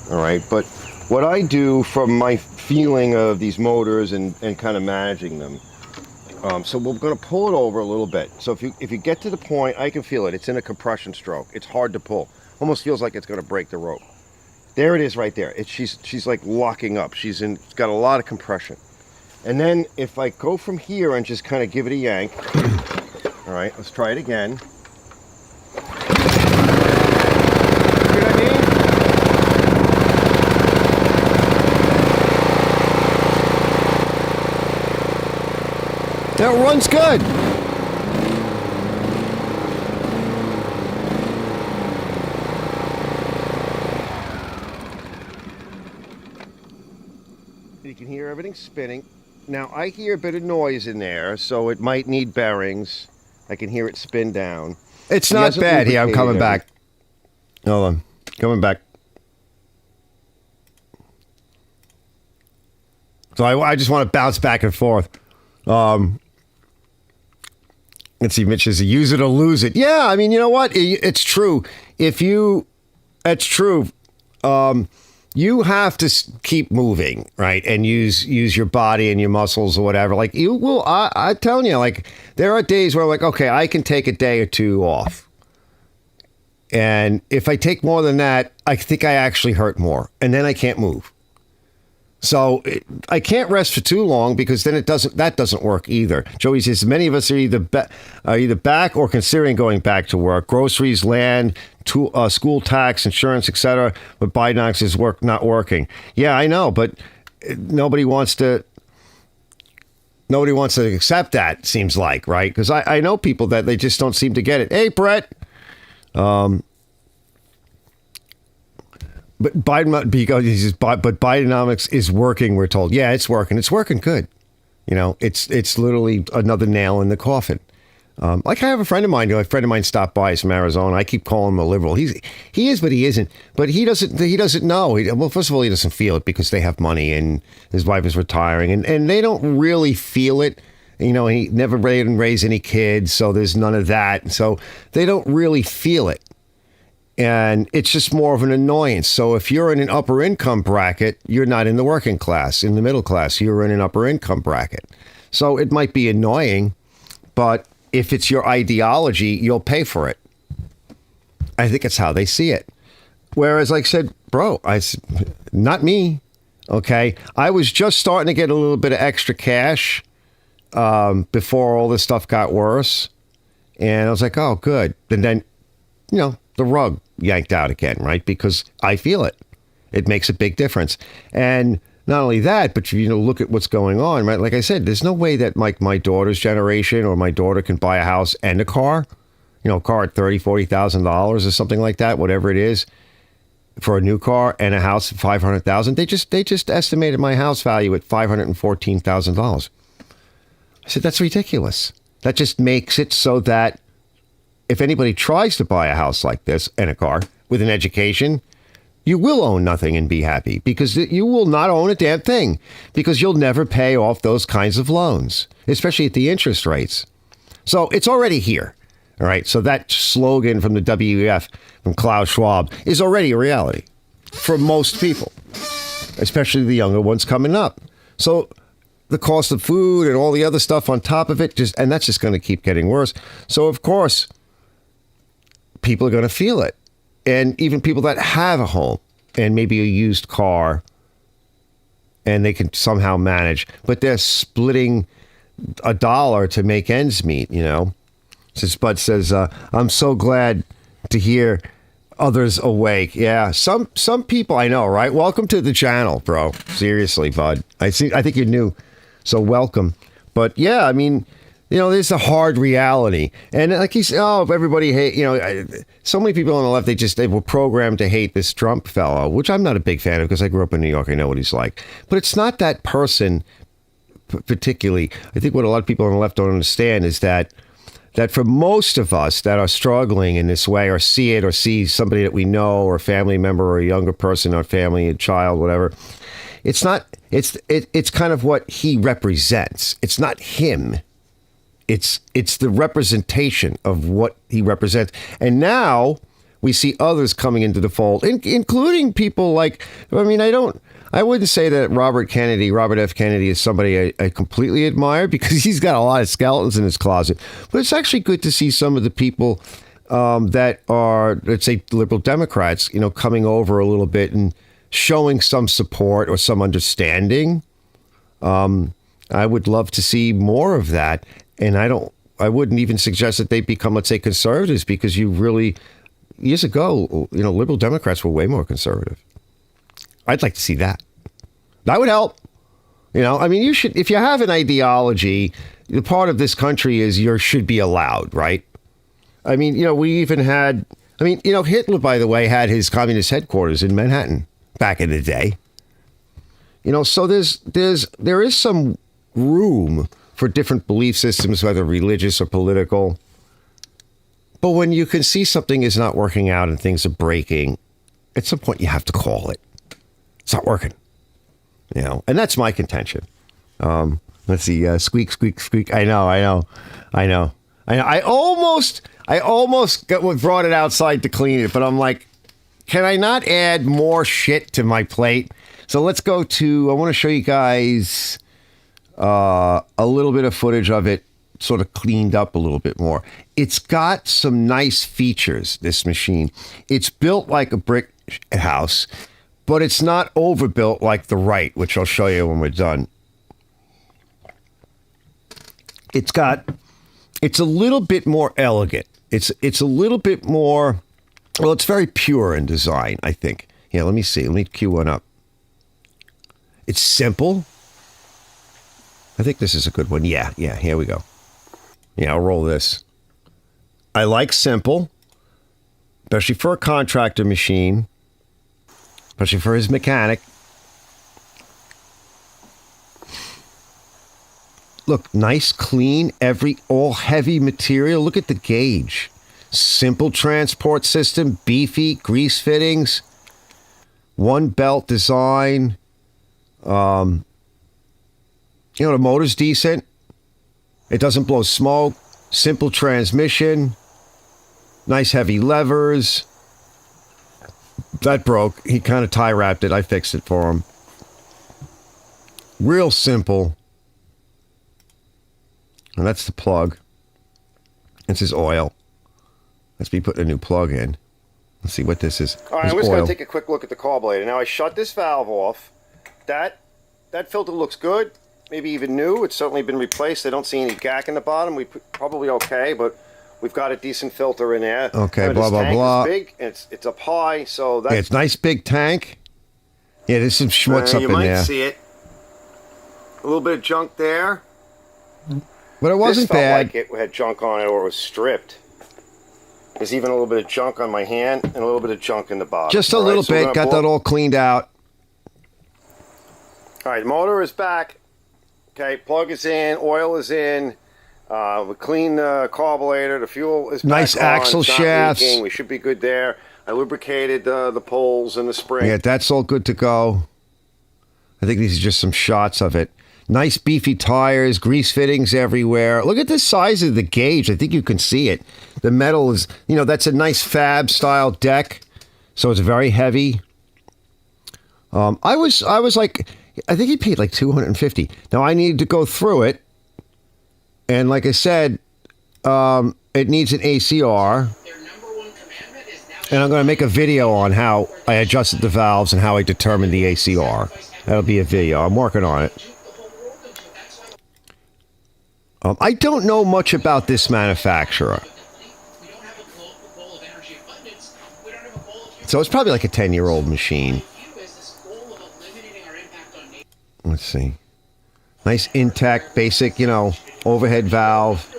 all right? But what I do from my feeling of these motors and kind of managing them, so we're going to pull it over a little bit. So if you get to the point, I can feel it. It's in a compression stroke. It's hard to pull. Almost feels like it's going to break the rope. There it is right there. She's like locking up. It's got a lot of compression. And then if I go from here and just kind of give it a yank, all right, let's try it again. See what I mean? That runs good. You can hear everything spinning. Now, I hear a bit of noise in there, so it might need bearings. I can hear it spin down. It's not bad. Here, I'm coming back. Hold on. Coming back. So I just want to bounce back and forth. Let's see, Mitch says, use it or lose it. Yeah, I mean, you know what? It's true. That's true. You have to keep moving, right? And use your body and your muscles or whatever. Like you will, I'm telling you, like there are days where like, okay, I can take a day or two off. And if I take more than that, I think I actually hurt more and then I can't move. So I can't rest for too long because then that doesn't work either. Joey says many of us are either back or considering going back to work. Groceries, land, school tax, insurance, etc. But Biden is not working. Yeah, I know, but nobody wants to accept that. Seems like, right? Because I know people that they just don't seem to get it. Hey, Brett. But Bidenomics is working, we're told. Yeah, it's working. It's working good. You know, it's literally another nail in the coffin. Like I have a friend of mine stopped by from Arizona. I keep calling him a liberal. He is, but he isn't. But he doesn't know. Well, first of all, he doesn't feel it because they have money and his wife is retiring and they don't really feel it. You know, he never raised any kids, so there's none of that. So they don't really feel it. And it's just more of an annoyance. So if you're in an upper income bracket, you're not in the working class. In the middle class, you're in an upper income bracket. So it might be annoying, but if it's your ideology, you'll pay for it. I think it's how they see it. Whereas, like I said, not me. Okay. I was just starting to get a little bit of extra cash before all this stuff got worse. And I was like, oh, good. And then, the rug yanked out again, right? Because I feel it. It makes a big difference. And not only that, but look at what's going on, right? Like I said, there's no way that my daughter's generation or my daughter can buy a house and a car, a car at $30,000, $40,000 or something like that, whatever it is, for a new car and a house at $500,000. They just estimated my house value at $514,000. I said, that's ridiculous. That just makes it so that if anybody tries to buy a house like this and a car with an education, you will own nothing and be happy, because you will not own a damn thing, because you'll never pay off those kinds of loans, especially at the interest rates. So it's already here. All right. So that slogan from the WEF, from Klaus Schwab, is already a reality for most people, especially the younger ones coming up. So the cost of food and all the other stuff on top of it, and that's just going to keep getting worse. So, of course, people are going to feel it. And even people that have a home and maybe a used car, and they can somehow manage, but they're splitting $1 to make ends meet, So Spud says, I'm so glad to hear others awake. Yeah, some people I know, right? Welcome to the channel, bro. Seriously, Bud. I think you're new, so welcome. But yeah, I mean, there's a hard reality. And like he said, everybody hate, so many people on the left, they were programmed to hate this Trump fellow, which I'm not a big fan of because I grew up in New York. I know what he's like. But it's not that person particularly. I think what a lot of people on the left don't understand is that for most of us that are struggling in this way, or see somebody that we know, or a family member, or a younger person, or family, a child, whatever, it's kind of what he represents. It's not him. It's the representation of what he represents. And now we see others coming into the fold, including people like, I wouldn't say that Robert F. Kennedy is somebody I completely admire, because he's got a lot of skeletons in his closet. But it's actually good to see some of the people that are, let's say, liberal Democrats, coming over a little bit and showing some support or some understanding. I would love to see more of that. And I wouldn't even suggest that they become, let's say, conservatives, because years ago, liberal Democrats were way more conservative. I'd like to see that. That would help. You should, if you have an ideology, the part of this country is should be allowed, right? We even had, Hitler, by the way, had his communist headquarters in Manhattan back in the day. So there is some room for different belief systems, whether religious or political. But when you can see something is not working out and things are breaking, at some point you have to call it. It's not working, and that's my contention. Let's see, squeak, squeak, squeak. I know. I almost brought it outside to clean it, but I'm like, can I not add more shit to my plate? So let's go to, I want to show you guys a little bit of footage of it, sort of cleaned up a little bit more. It's got some nice features, this machine. It's built like a brick house, but it's not overbuilt like the right, which I'll show you when we're done. It's a little bit more elegant. It's a little bit more, well, it's very pure in design, I think. Yeah, let me see. Let me cue one up. It's simple. I think this is a good one. Yeah, here we go. Yeah, I'll roll this. I like simple, especially for a contractor machine, especially for his mechanic. Look, nice, clean, all heavy material. Look at the gauge. Simple transport system, beefy, grease fittings, one belt design. The motor's decent. It doesn't blow smoke. Simple transmission. Nice heavy levers. That broke. He kind of tie wrapped it. I fixed it for him. Real simple. And that's the plug. This is oil. Let's be putting a new plug in. Let's see what this is. All right, I'm just going to take a quick look at the carburetor. Now I shut this valve off. That filter looks good. Maybe even new. It's certainly been replaced. I don't see any gack in the bottom. We probably okay, but we've got a decent filter in there. Okay, This blah, blah, tank blah. is big. It's up high, so that's... Yeah, it's a nice big tank. Yeah, there's some schmutz up you in might there. see it. A little bit of junk there. But it wasn't this felt bad. like it had junk on it or it was stripped. There's even a little bit of junk on my hand and a little bit of junk in the bottom. Just a All little right, so we're bit. gonna Got blow- that all cleaned out. All right, motor is back. Okay, plug is in, oil is in. We clean the carburetor. The fuel is Nice back on. axle It's not shafts. leaking. We should be good there. I lubricated the poles and the spring. Yeah, that's all good to go. I think these are just some shots of it. Nice beefy tires, grease fittings everywhere. Look at the size of the gauge. I think you can see it. The metal is, that's a nice fab style deck. So it's very heavy. I was like, I think he paid like $250. Now I needed to go through it. And like I said, it needs an ACR. And I'm going to make a video on how I adjusted the valves and how I determined the ACR. That'll be a video. I'm working on it. I don't know much about this manufacturer. So it's probably like a 10-year-old machine. Let's see. Nice intact, basic, overhead valve.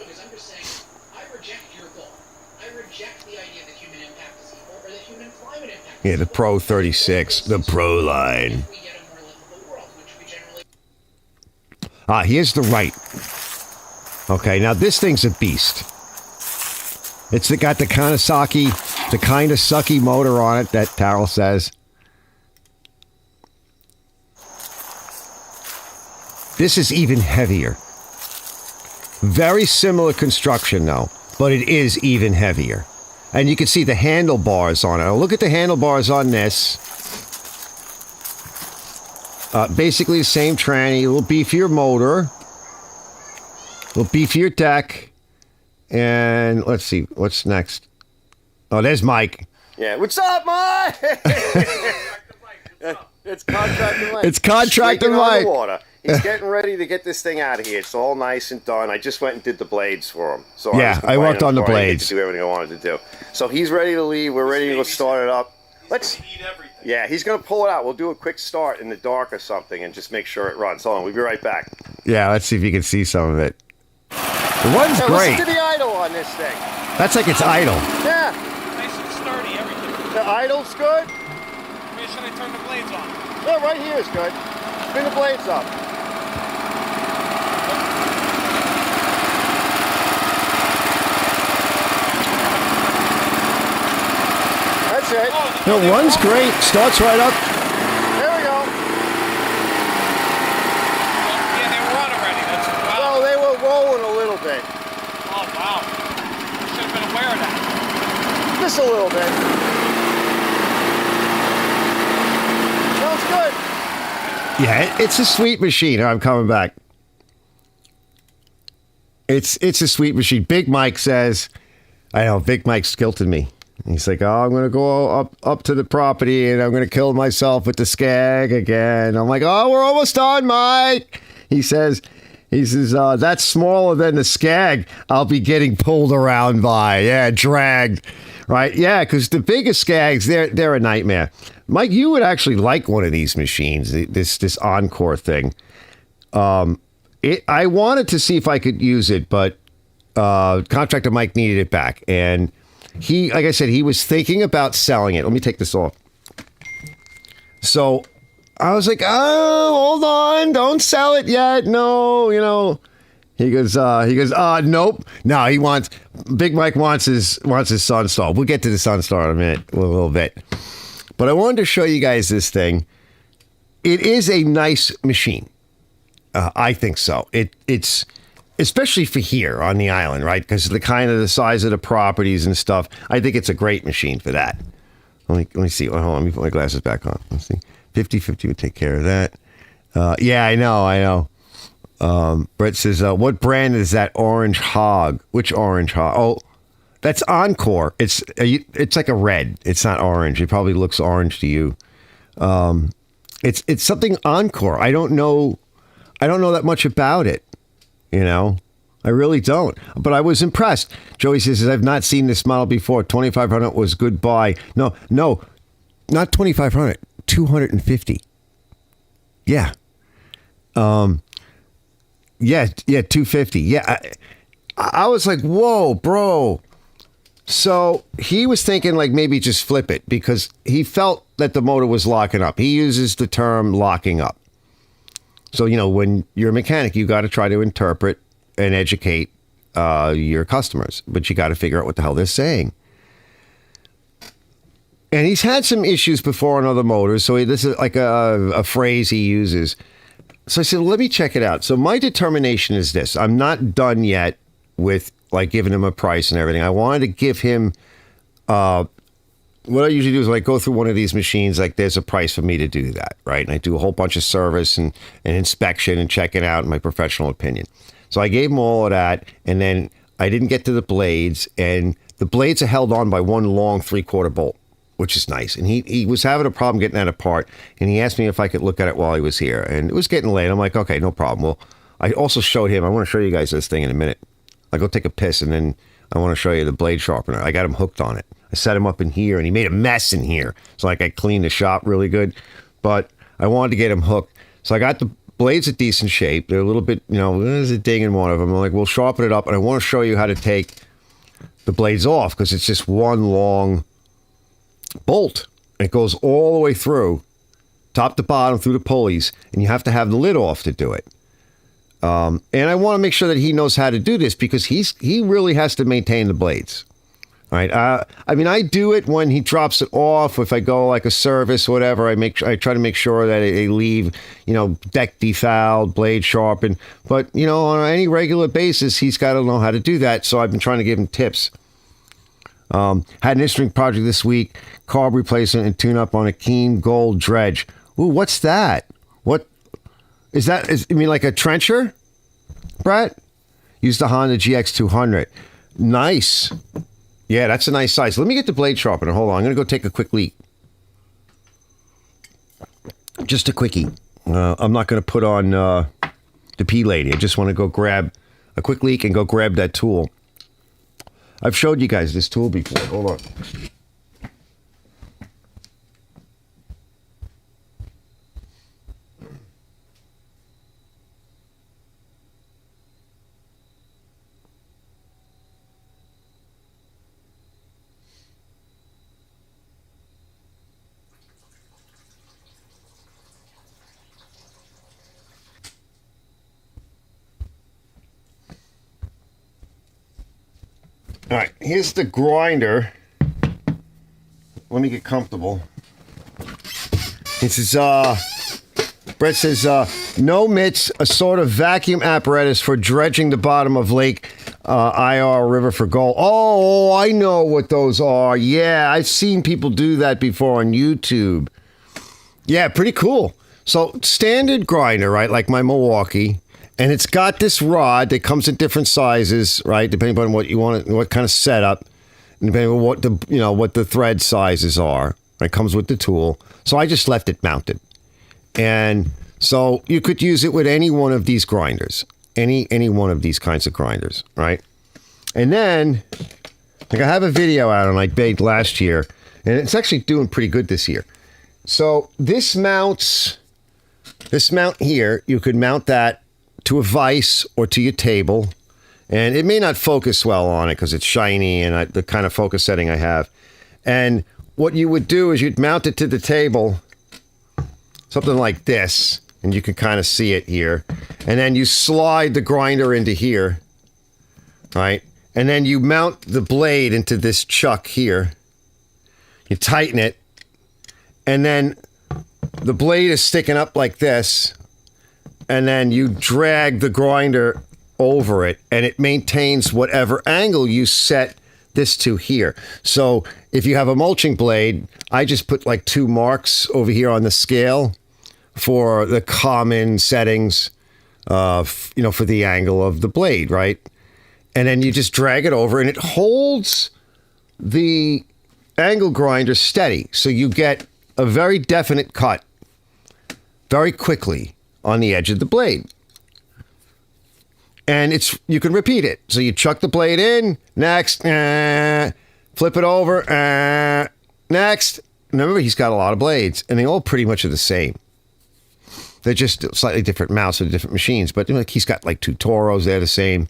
Yeah, the Pro 36, the Pro line. Here's the right. Okay, now this thing's a beast. It's got the kind of sucky motor on it that Carol says. This is even heavier. Very similar construction though, but it is even heavier. And you can see the handlebars on it. Now look at the handlebars on this. Basically the same tranny, a little beefier motor. A little beefier deck. And let's see, what's next? Oh, there's Mike. Yeah, what's up, Mike? It's Contractor Mike. It's Contractor Streaking Mike. on the water. He's getting ready to get this thing out of here. It's all nice and done. I just went and did the blades for him. So Yeah, I worked on the blades. To do everything I wanted to do. So he's ready to leave. We're ready to go start it up. Yeah, he's going to pull it out. We'll do a quick start in the dark or something and just make sure it runs. Hold on, we'll be right back. Yeah, let's see if you can see some of it. The one's Hey, great. listen to the idle on this thing. That's like it's idle. Yeah, Nice and sturdy, everything. the idle's good. Where should I turn the blades on? Yeah, right here is good. Spin the blades up. That's it. No, one's great. Starts right up. There we go. Yeah, they were on already. That's wow. Well, they were rolling a little bit. Oh, wow. Should have been aware of that. Just a little bit. Sounds good. Yeah, it's a sweet machine. I'm coming back. It's a sweet machine. Big Mike says, I know, Big Mike's guilting me. He's like, oh, I'm going to go up to the property and I'm going to kill myself with the skag again. I'm like, oh, we're almost done, Mike. He says, that's smaller than the skag I'll be getting pulled around by. Yeah, dragged. Right? Yeah, because the biggest skags, they're a nightmare. Mike, you would actually like one of these machines, this Encore thing. I wanted to see if I could use it, but Contractor Mike needed it back. And he, like I said, he was thinking about selling it. Let me take this off. So I was like, oh, hold on, don't sell it yet. No, He goes, nope. No, Big Mike wants his Sunstar. We'll get to the Sunstar in a minute, a little bit. But I wanted to show you guys this thing. It is a nice machine. I think so. It's especially for here on the island, right? Because of the size of the properties and stuff. I think it's a great machine for that. Let me see. Hold on. Let me put my glasses back on. Let's see. 50-50 would take care of that. Yeah, I know. Brett says, what brand is that orange hog? Which orange hog? Oh, that's Encore. It's like a red. It's not orange. It probably looks orange to you. It's something Encore. I don't know that much about it. I I really don't. But I was impressed. Joey says, I've not seen this model before. 2,500 was good buy. No, not 2,500. 250. Yeah. Yeah, 250. Yeah. I was like, whoa, bro. So he was thinking like maybe just flip it because he felt that the motor was locking up. He uses the term locking up. So, when you're a mechanic, you got to try to interpret and educate your customers, but you got to figure out what the hell they're saying. And he's had some issues before on other motors. So this is like a phrase he uses. So I said, let me check it out. So my determination is this. I'm not done yet with like giving him a price and everything. I wanted to give him, what I usually do is like go through one of these machines, like there's a price for me to do that, right? And I do a whole bunch of service and inspection and checking out in my professional opinion. So I gave him all of that, and then I didn't get to the blades, and the blades are held on by one long 3/4 bolt, which is nice. And he was having a problem getting that apart, and he asked me if I could look at it while he was here. And it was getting late. I'm like, okay, no problem. Well, I also showed him, I want to show you guys this thing in a minute. I go take a piss, and then I want to show you the blade sharpener. I got him hooked on it. I set him up in here, and he made a mess in here. So like I cleaned the shop really good, but I wanted to get him hooked. So I got the blades in decent shape. They're a little bit, there's a ding in one of them. I'm like, we'll sharpen it up, and I want to show you how to take the blades off because it's just one long bolt. It goes all the way through, top to bottom, through the pulleys, and you have to have the lid off to do it. And I want to make sure that he knows how to do this because he really has to maintain the blades. All right. I do it when he drops it off. If I go like a service, whatever, I try to make sure that they leave, deck defouled, blade sharpened. But, on any regular basis, he's got to know how to do that. So I've been trying to give him tips. Had an interesting project this week, carb replacement and tune up on a Keen Gold dredge. Ooh, what's that? What is that? You mean like a trencher, Brett? Used the Honda GX200. Nice. Yeah, that's a nice size. Let me get the blade sharpener. Hold on. I'm going to go take a quick leak. Just a quickie. I'm not going to put on the P lady. I just want to go grab a quick leak and go grab that tool. I've showed you guys this tool before. Hold on. All right, here's the grinder. Let me get comfortable. This is, Brett says, no mitts, a sort of vacuum apparatus for dredging the bottom of Lake IR River for gold. Oh, I know what those are. Yeah, I've seen people do that before on YouTube. Yeah, pretty cool. So, standard grinder, right, like my Milwaukee. And it's got this rod that comes in different sizes, right? Depending on what you want, what kind of setup, and depending on what the thread sizes are. It comes with the tool. So I just left it mounted, and so you could use it with any one of these grinders, any one of these kinds of grinders, right? And then, like I have a video out on I baked last year, and it's actually doing pretty good this year. So this mount here, you could mount that to a vise or to your table, and it may not focus well on it because it's shiny and the kind of focus setting I have. And what you would do is you'd mount it to the table, something like this, and you can kind of see it here. And then you slide the grinder into here, right? And then you mount the blade into this chuck here. You tighten it, and then the blade is sticking up like this. And then you drag the grinder over it, and it maintains whatever angle you set this to here. So if you have a mulching blade, I just put like 2 marks over here on the scale for the common settings, for the angle of the blade, right? And then you just drag it over, and it holds the angle grinder steady. So you get a very definite cut very quickly on the edge of the blade. And you can repeat it. So you chuck the blade in, next, flip it over, next. Remember, he's got a lot of blades, and they all pretty much are the same. They're just slightly different mounts of different machines, but like he's got like 2 Toros, they're the same.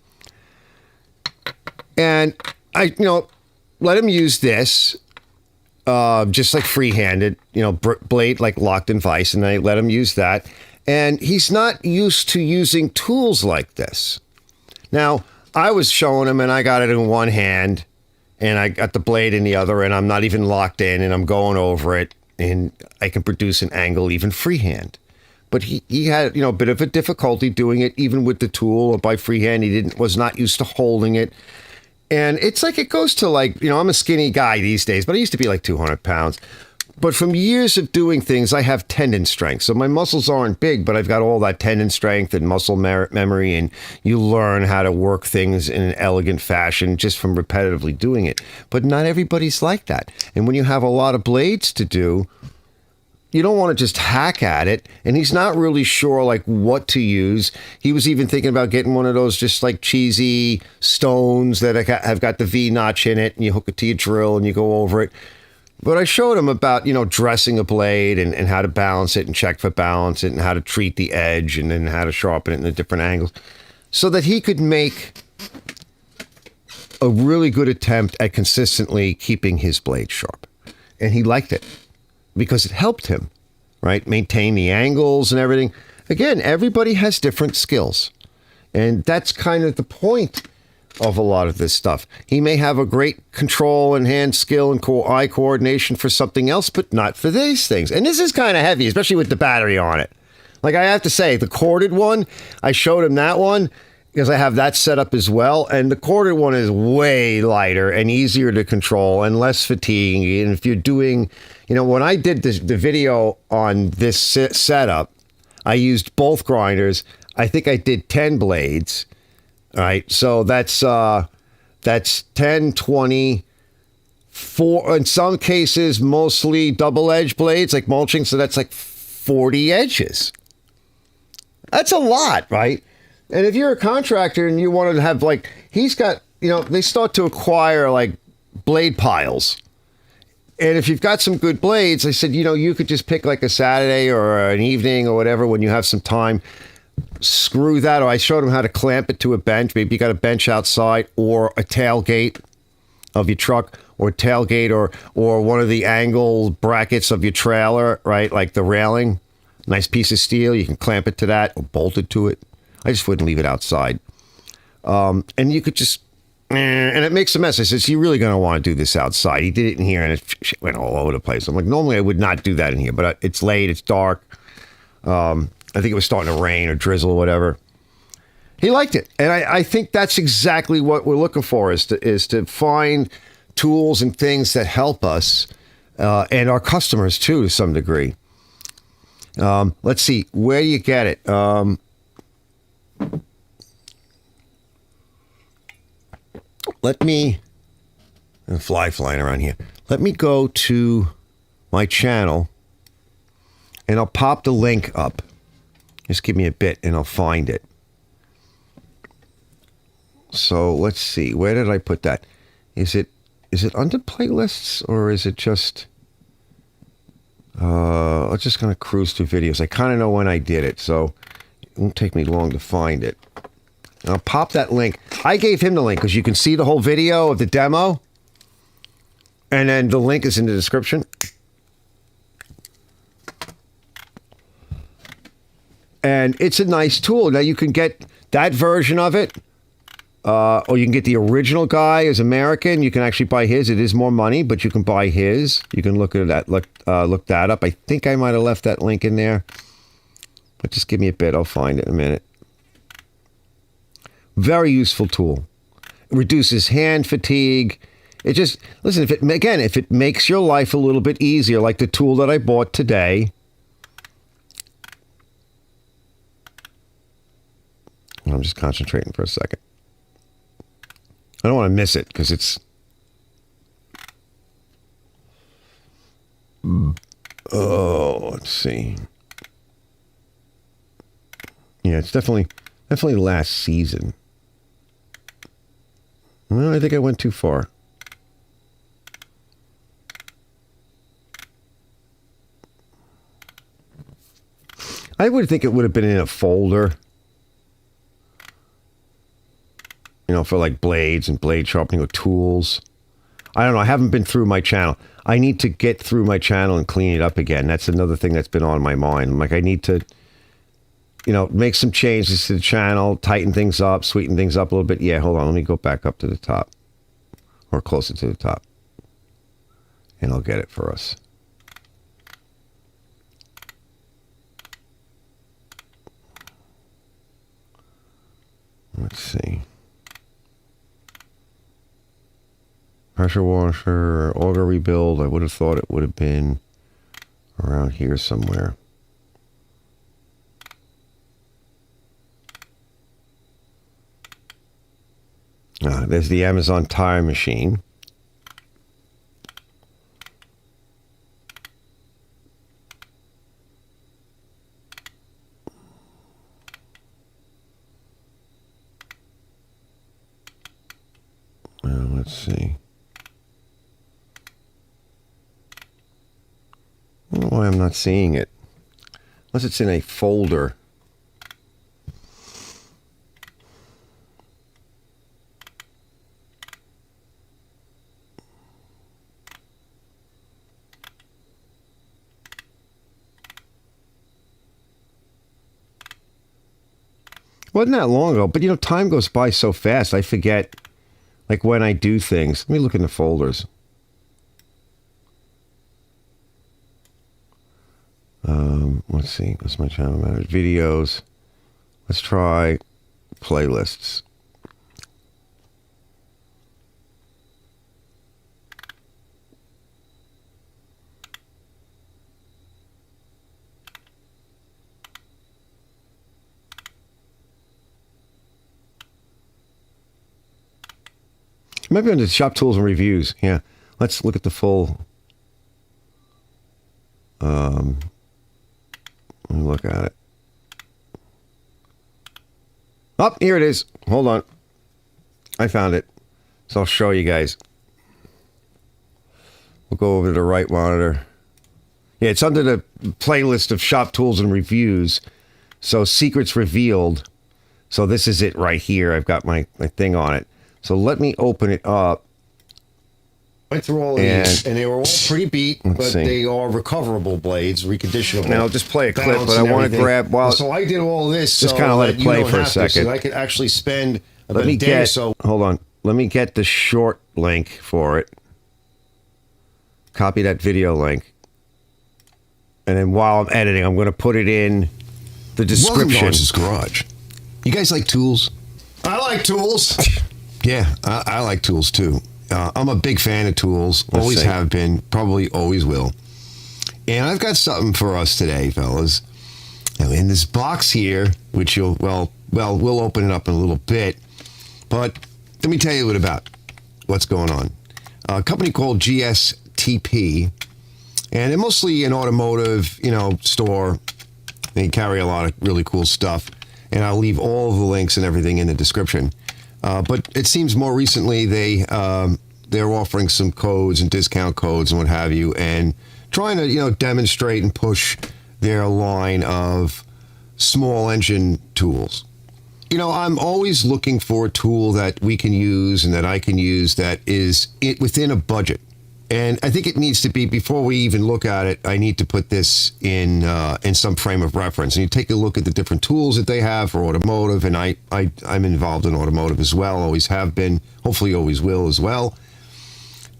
And I, let him use this, just like free-handed, blade like locked in vise, and I let him use that. And he's not used to using tools like this. Now, I was showing him, and I got it in one hand, and I got the blade in the other, and I'm not even locked in, and I'm going over it, and I can produce an angle even freehand. But he had, a bit of a difficulty doing it even with the tool or by freehand. He was not used to holding it. And it's like it goes to like, I'm a skinny guy these days, but I used to be like 200 pounds. But from years of doing things, I have tendon strength. So my muscles aren't big, but I've got all that tendon strength and muscle memory. And you learn how to work things in an elegant fashion just from repetitively doing it. But not everybody's like that. And when you have a lot of blades to do, you don't want to just hack at it. And he's not really sure like what to use. He was even thinking about getting one of those just like cheesy stones that have got the V notch in it, and you hook it to your drill and you go over it. But I showed him about, dressing a blade and how to balance it and check for balance and how to treat the edge and then how to sharpen it in the different angles so that he could make a really good attempt at consistently keeping his blade sharp. And he liked it because it helped him, right? Maintain the angles and everything. Again, everybody has different skills. And that's kind of the point of a lot of this stuff. He may have a great control and hand skill and eye coordination for something else, but not for these things. And this is kind of heavy, especially with the battery on it. Like I have to say, the corded one, I showed him that one because I have that set up as well. And the corded one is way lighter and easier to control and less fatiguing. And if you're doing, when I did the video on this setup, I used both grinders. I think I did 10 blades. All right, so that's 10, 20, 4, in some cases, mostly double-edged blades, like mulching, so that's like 40 edges. That's a lot, right? And if you're a contractor and you want to have, like, he's got, they start to acquire, like, blade piles. And if you've got some good blades, I said, you could just pick, like, a Saturday or an evening or whatever when you have some time, screw that, or I showed him how to clamp it to a bench. Maybe you got a bench outside or a tailgate of your truck or tailgate or one of the angle brackets of your trailer, right? Like the railing, nice piece of steel. You can clamp it to that or bolt it to it. I just wouldn't leave it outside. And you could just, and it makes a mess. I said, so you're really going to want to do this outside. He did it in here and it went all over the place. I'm like, normally I would not do that in here, but it's late, it's dark. I think it was starting to rain or drizzle or whatever. He liked it. And I think that's exactly what we're looking for is to find tools and things that help us and our customers too, to some degree. Let's see. Where do you get it? Let me flying around here. Let me go to my channel and I'll pop the link up. Just give me a bit and I'll find it. So let's see. Where did I put that? Is it under playlists or is it just... I'm just going to cruise through videos. I kind of know when I did it, so it won't take me long to find it. And I'll pop that link. I gave him the link because you can see the whole video of the demo. And then the link is in the description. And it's a nice tool. Now you can get that version of it, or you can get the original guy as American. You can actually buy his. It is more money, but you can buy his. You can look at that. Look that up. I think I might have left that link in there, but just give me a bit. I'll find it in a minute. Very useful tool. It reduces hand fatigue. It just listen. If it makes your life a little bit easier, like the tool that I bought today. I'm just concentrating for a second. I don't want to miss it because it's... Oh, let's see. Yeah, it's definitely last season. Well, I think I went too far. I would think it would have been in a folder. You know, for like blades and blade sharpening or tools. I don't know. I haven't been through my channel. I need to get through my channel and clean it up again. That's another thing that's been on my mind. I'm like, I need to, you know, make some changes to the channel, tighten things up, sweeten things up a little bit. Yeah, hold on. Let me go back up to the top. Or closer to the top. And I'll get it for us. Let's see. Pressure washer, auger rebuild. I would have thought it would have been around here somewhere. There's the Amazon tire machine. Let's see. I don't know why I'm not seeing it. Unless it's in a folder. Wasn't that long ago, but you know, time goes by so fast. I forget, like, when I do things. Let me look in the folders. Let's see. What's my channel manager? Videos. Let's try playlists. Maybe under shop tools and reviews. Yeah. Let's look at the full. Let me look at it. Oh, here it is. Hold on. I found it. So I'll show you guys. We'll go over to the right monitor. Yeah, it's under the playlist of shop tools and reviews. So secrets revealed. So this is it right here. I've got my thing on it. So let me open it up. Went through all of these, and they were all pretty beat, but see. they are recoverable blades, reconditionable. Now I'll just play a clip, balance but I and want to everything. grab while. So I did all this. Just so kinda let that it you play don't for a have to, second. So that I could actually spend about Let me a day or get. so. Hold on. Let me get the short link for it. Copy that video link. And then while I'm editing, I'm going to put it in the Welcome to description. Lawrence's Garage. You guys like tools? I like tools. Yeah, I like tools too. I'm a big fan of tools. Always see. have been. Probably always will. And I've got something for us today, fellas. Now, in this box here, which you'll we'll open it up in a little bit. But let me tell you what's going on. A company called GSTP, and they're mostly an automotive, store. They carry a lot of really cool stuff, and I'll leave all of the links and everything in the description. But it seems more recently they're offering some codes and discount codes and what have you, and trying to demonstrate and push their line of small engine tools. I'm always looking for a tool that we can use and that I can use that is within a budget. And I think it needs to be, before we even look at it, I need to put this in some frame of reference. And you take a look at the different tools that they have for automotive, and I'm involved in automotive as well, always have been, hopefully always will as well.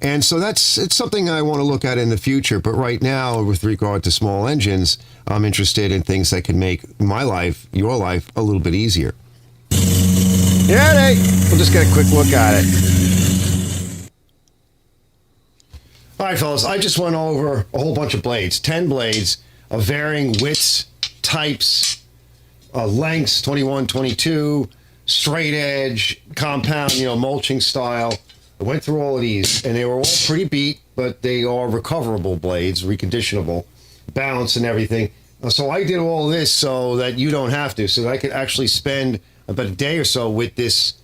And so it's something I want to look at in the future. But right now, with regard to small engines, I'm interested in things that can make my life, your life, a little bit easier. Yeah, we'll just get a quick look at it. All right, fellas, I just went over a whole bunch of blades, 10 blades of varying widths, types, lengths, 21, 22, straight edge, compound, mulching style. I went through all of these, and they were all pretty beat, but they are recoverable blades, reconditionable, balance and everything. So I did all this so that you don't have to, so that I could actually spend about a day or so with this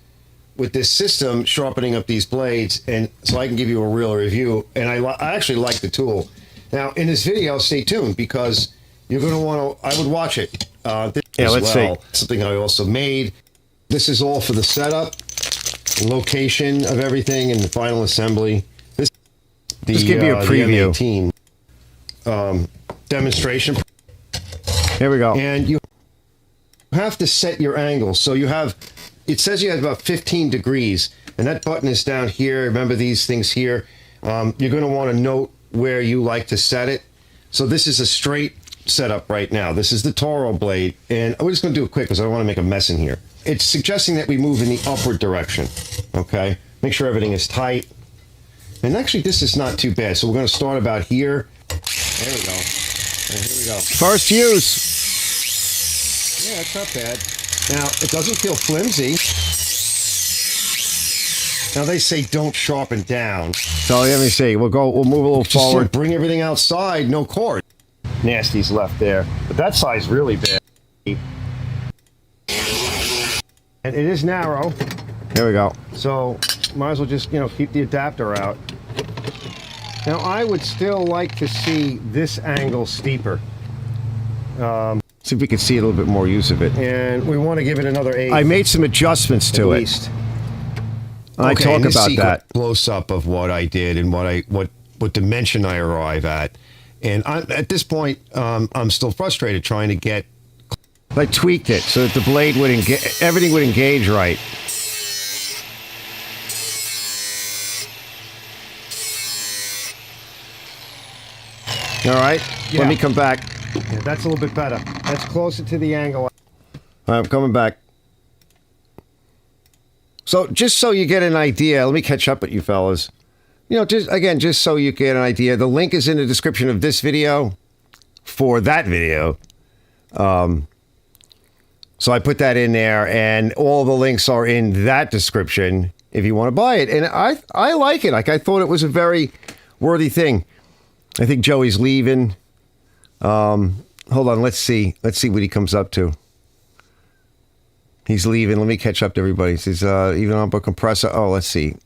with this system, sharpening up these blades, and so I can give you a real review. And I actually like the tool. Now, in this video, stay tuned because you're going to want to. I would watch it. Let's see. Something I also made. This is all for the setup, location of everything, and the final assembly. Just give you a preview. The M18 demonstration. Here we go. And you have to set your angle. So you have, it says you have about 15 degrees, and that button is down here. Remember these things here. You're going to want to note where you like to set it. So this is a straight setup right now. This is the Toro blade, and we're just going to do it quick because I don't want to make a mess in here. It's suggesting that we move in the upward direction. Okay, make sure everything is tight. And actually, this is not too bad. So we're going to start about here. There we go. And here we go. First use. Yeah, it's not bad. Now, it doesn't feel flimsy. Now, they say don't sharpen down. So let me see. We'll move a little Just forward. bring everything outside, no cord. Nasty's left there. But that side's really bad. And it is narrow. Here we go. So, might as well just, keep the adapter out. Now, I would still like to see this angle steeper. See if we can see a little bit more use of it. And we want to give it another 8. I made some adjustments to at it. least. I Okay, talk and this about secret that. close up of what I did and what dimension I arrive at. And at this point, I'm still frustrated trying to get. I tweaked it so that the blade would engage, everything would engage right. All right, Yeah. let me come back. Yeah, that's a little bit better. That's closer to the angle. I'm coming back. So just so you get an idea, let me catch up with you fellas. Just so you get an idea, the link is in the description of this video for that video. So I put that in there, and all the links are in that description if you want to buy it. And I like it. Like, I thought it was a very worthy thing. I think Joey's leaving. Hold on, let's see what he comes up to. He's leaving. Let me catch up to everybody. He says, even on a compressor. Oh, let's see.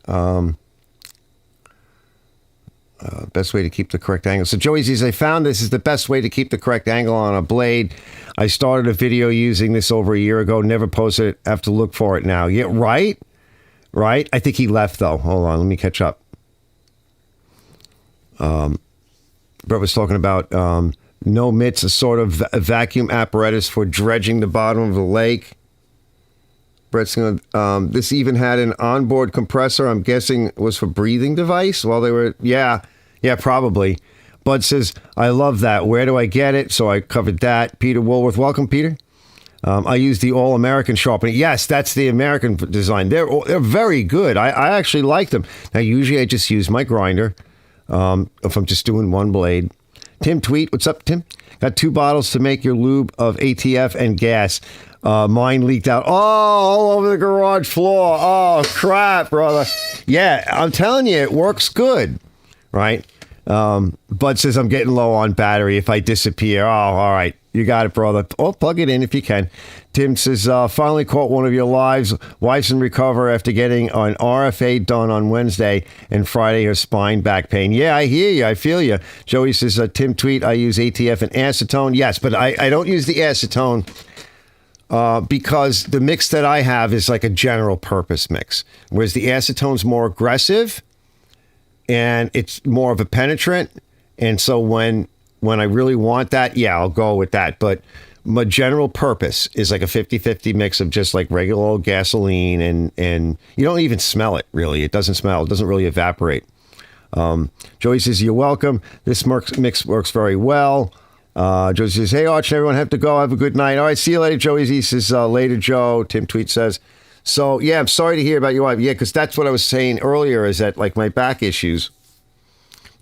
Best way to keep the correct angle. So Joey says, I found this is the best way to keep the correct angle on a blade. I started a video using this over a year ago. Never posted it. I have to look for it now. Yeah, right? Right? I think he left, though. Hold on. Let me catch up. Brett was talking about no mitts, a sort of vacuum apparatus for dredging the bottom of the lake. Brett's going to, this even had an onboard compressor. I'm guessing it was for breathing device while they were, yeah, probably. Bud says, I love that. Where do I get it? So I covered that. Peter Woolworth, welcome, Peter. I use the All-American sharpener. Yes, that's the American design. They're very good. I actually like them. Now, usually I just use my grinder if I'm just doing one blade. Tim Tweet, what's up, Tim? Got 2 bottles to make your lube of ATF and gas. Mine leaked out. Oh, all over the garage floor. Oh, crap, brother. Yeah, I'm telling you, it works good, right? Bud says I'm getting low on battery if I disappear. Oh, all right. You got it, brother. Oh, plug it in if you can. Tim says, finally caught one of your lives. Wife's in recover after getting an RFA done on Wednesday and Friday her spine back pain. Yeah, I hear you. I feel you. Joey says, Tim Tweet, I use ATF and acetone. Yes, but I don't use the acetone because the mix that I have is like a general purpose mix, whereas the acetone's more aggressive and it's more of a penetrant. And so when I really want that, yeah, I'll go with that. But my general purpose is like a 50-50 mix of just like regular old gasoline and you don't even smell it, really. It doesn't smell. It doesn't really evaporate. Joey says, you're welcome. This mix works very well. Joey says, hey, Arch, everyone have to go. Have a good night. All right, see you later, Joey. He says, later, Joe. Tim Tweet says, so, yeah, I'm sorry to hear about your wife. Yeah, because that's what I was saying earlier is that, like, my back issues.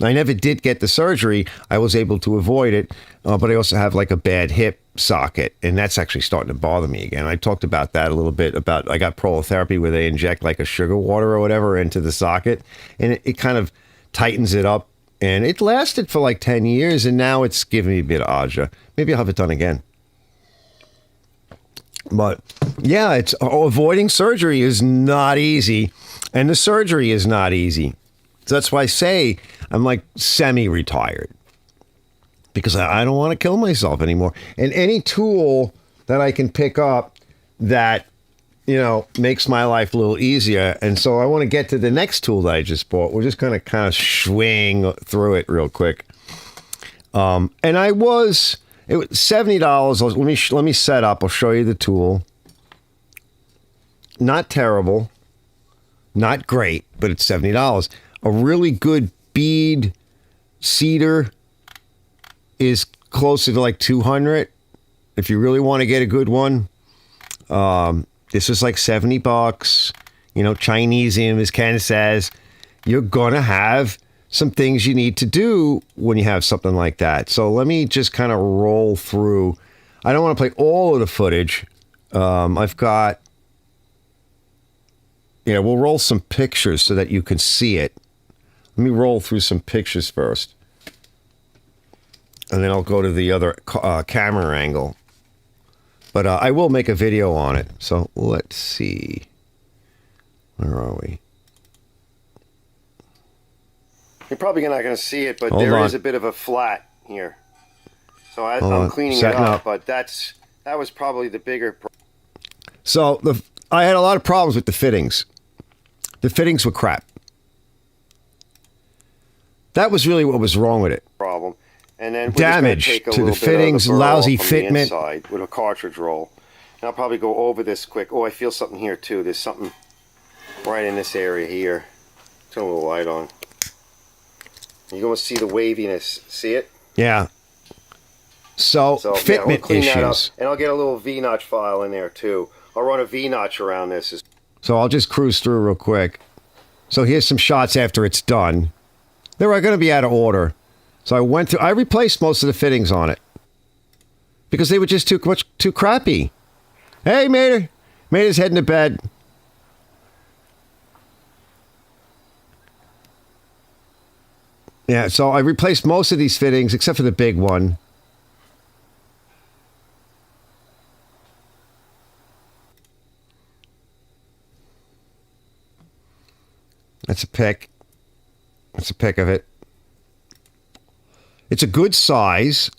I never did get the surgery. I was able to avoid it, but I also have, like, a bad hip socket, and that's actually starting to bother me again. I talked about that a little bit, about I got prolotherapy where they inject, like, a sugar water or whatever into the socket, and it kind of tightens it up, and it lasted for, like, 10 years, and now it's giving me a bit of agita. Maybe I'll have it done again. But yeah, it's avoiding surgery is not easy, and the surgery is not easy. So that's why I say I'm like semi-retired, because I don't want to kill myself anymore. And any tool that I can pick up that, you know, makes my life a little easier. And so I want to get to the next tool that I just bought. We're just going to kind of swing through it real quick. And it was $70. Let me set up. I'll show you the tool. Not terrible, not great, but it's $70. A really good bead cedar is closer to like 200. If you really want to get a good one, this is like $70. You know, Chinesium, as Ken says, you're gonna have some things you need to do when you have something like that. So let me just kind of roll through. I don't want to play all of the footage. I've got, yeah, we'll roll some pictures so that you can see it. Let me roll through some pictures first. And then I'll go to the other camera angle. But I will make a video on it. So let's see. Where are we? You're probably not going to see it, but Hold there on. is a bit of a flat here. So Hold I'm on. cleaning it Setting up, up. but that was probably the bigger So I had a lot of problems with the fittings. The fittings were crap. That was really what was wrong with it. problem. And then we're Damage just gonna take a to the little bit of fittings, burr lousy off from the fitment. inside with a cartridge roll. And I'll probably go over this quick. Oh, I feel something here too. There's something right in this area here. Turn a little light on. You're going to see the waviness. See it? Yeah. So So yeah, we'll fitment clean that up. issues. And I'll get a little V-notch file in there too. I'll run a V-notch around this. So I'll just cruise through real quick. So here's some shots after it's done. They were going to be out of order. So I replaced most of the fittings on it because they were just too crappy. Hey, Mater. Mater's heading to bed. Yeah, so I replaced most of these fittings except for the big one. That's a pic. That's a pic of it. It's a good size.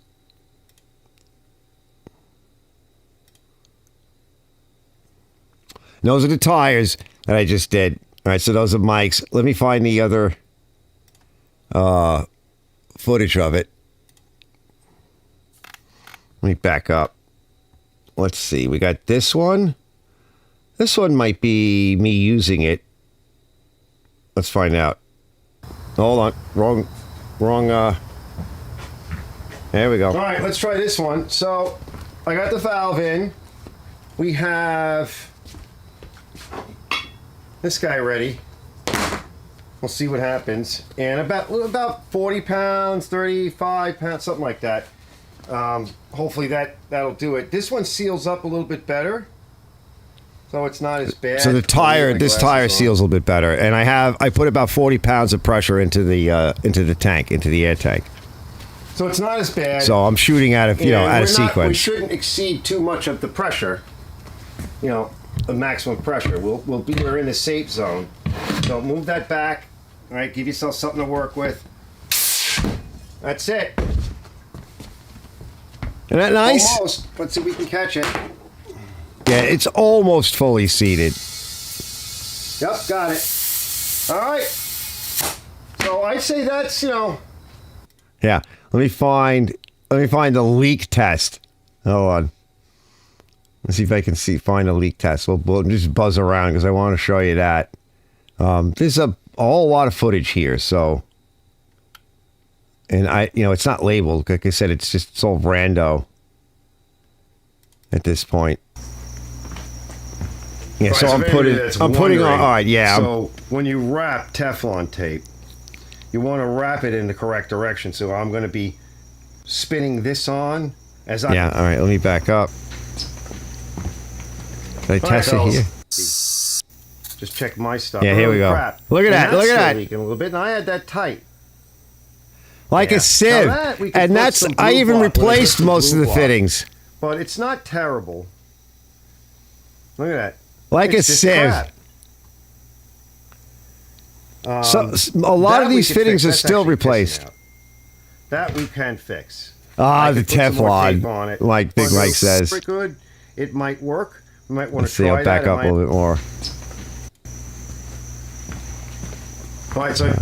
And those are the tires that I just did. All right, so those are mics. Let me find the other footage of it. Let me back up. Let's see. We got this one. This one might be me using it. Let's find out. Hold on. Wrong. There we go. All right, let's try this one. So I got the valve in. We have this guy ready. We'll see what happens. And about 40 pounds, 35 pounds, something like that. Hopefully that'll do it. This one seals up a little bit better, so it's not as bad. So this tire seals a little bit better, and I put about 40 pounds of pressure into the tank, into the air tank. So it's not as bad. So I'm shooting out of out of sequence. We shouldn't exceed too much of the pressure. You know, the maximum pressure. We're in the safe zone. So move that back. All right, give yourself something to work with. That's it. Isn't that nice? Almost. Let's see if we can catch it. Yeah, it's almost fully seated. Yep, got it. All right. So I'd say that's, Yeah. Let me find the leak test. Hold on. Let's see if I can find a leak test. We'll just buzz around because I want to show you that. There's a whole lot of footage here, so. And it's not labeled. Like I said, it's all rando at this point. Yeah, Right, so I'm putting on. All right, yeah. So when you wrap Teflon tape, you want to wrap it in the correct direction. So I'm going to be spinning this on as I. Yeah. All right. Let me back up. Did I test it here? Just check my stuff. Yeah, here we go. Crap. Look at that. Look at that. Leaking a little bit, and I had that tight. Like Yeah. a sieve. Now that we can put some I blue even block. replaced Some most of blue the block. fittings. But it's not terrible. Look at that. Like It's a just sieve. crap. So, a lot That of we these can fittings fix. are That's still actually replaced. pissing out. That we can fix. Ah, I the could put some more Teflon, tape on it. like Big But Mike it's says. pretty good. It might work. We might want Let's to see, try I'll back that. up a little bit more. All right, so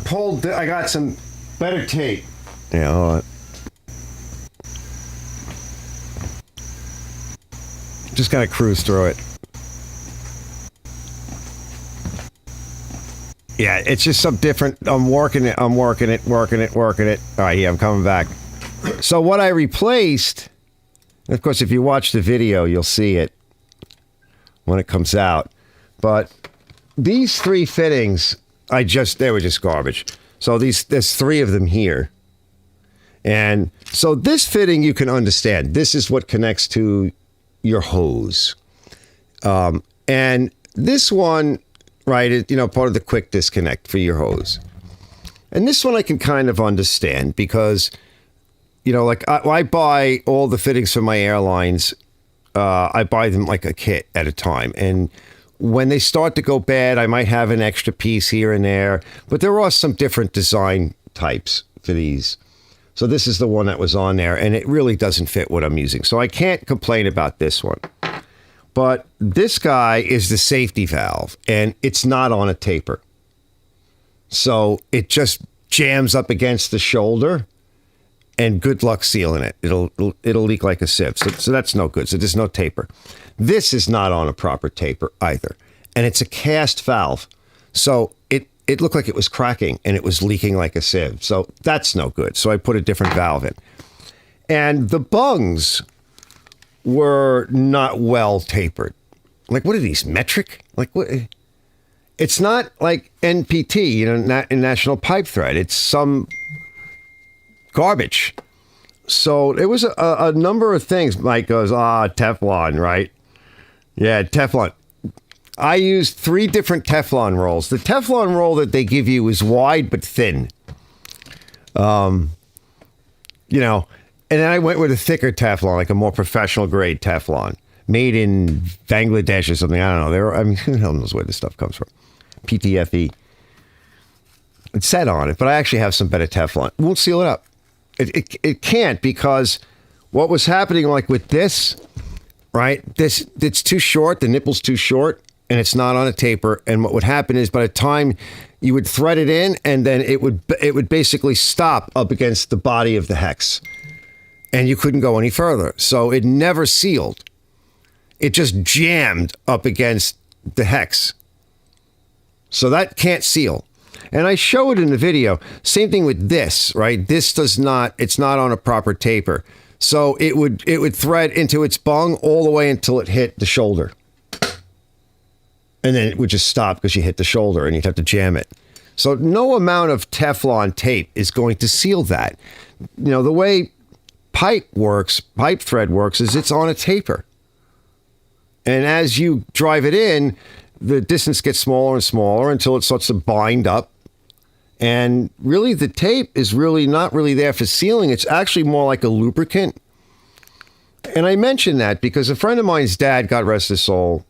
I got some better tape. Yeah, hold on. Just kind of cruise through it. Yeah, it's just some different. I'm working it. All right, yeah, I'm coming back. So what I replaced, of course, if you watch the video, you'll see it when it comes out. But these 3 fittings, they were just garbage. So there's 3 of them here. And so this fitting you can understand. This is what connects to your hose. And this one, right, is, part of the quick disconnect for your hose. And this one I can kind of understand because, like I buy all the fittings for my airlines. I buy them like a kit at a time. And when they start to go bad, I might have an extra piece here and there. But there are some different design types for these. So this is the one that was on there, and it really doesn't fit what I'm using. So I can't complain about this one. But this guy is the safety valve, and it's not on a taper. So it just jams up against the shoulder, and good luck sealing it. It'll leak like a sieve. So that's no good. So there's no taper. This is not on a proper taper either, and it's a cast valve. So it looked like it was cracking and it was leaking like a sieve. So that's no good. So I put a different valve in. And the bungs were not well tapered. Like, what are these, metric? Like, what? It's not like NPT, National Pipe Thread. It's some garbage. So it was a number of things. Mike goes, Teflon, right? Yeah, Teflon. I used 3 different Teflon rolls. The Teflon roll that they give you is wide but thin. And then I went with a thicker Teflon, like a more professional grade Teflon, made in Bangladesh or something. I don't know. Who the hell knows where this stuff comes from? PTFE. It said on it, but I actually have some better Teflon. It won't seal it up. It can't, because what was happening, like with this, right? It's too short. The nipple's too short. And it's not on a taper. And what would happen is, by the time you would thread it in, and then it would basically stop up against the body of the hex, and you couldn't go any further. So it never sealed. It just jammed up against the hex. So that can't seal. And I show it in the video. Same thing with this, right? This it's not on a proper taper. So it would thread into its bung all the way until it hit the shoulder. And then it would just stop because you hit the shoulder and you'd have to jam it. So no amount of Teflon tape is going to seal that. The way pipe thread works, is it's on a taper. And as you drive it in, the distance gets smaller and smaller until it starts to bind up. And really, the tape is really not really there for sealing. It's actually more like a lubricant. And I mention that because a friend of mine's dad, God rest his soul,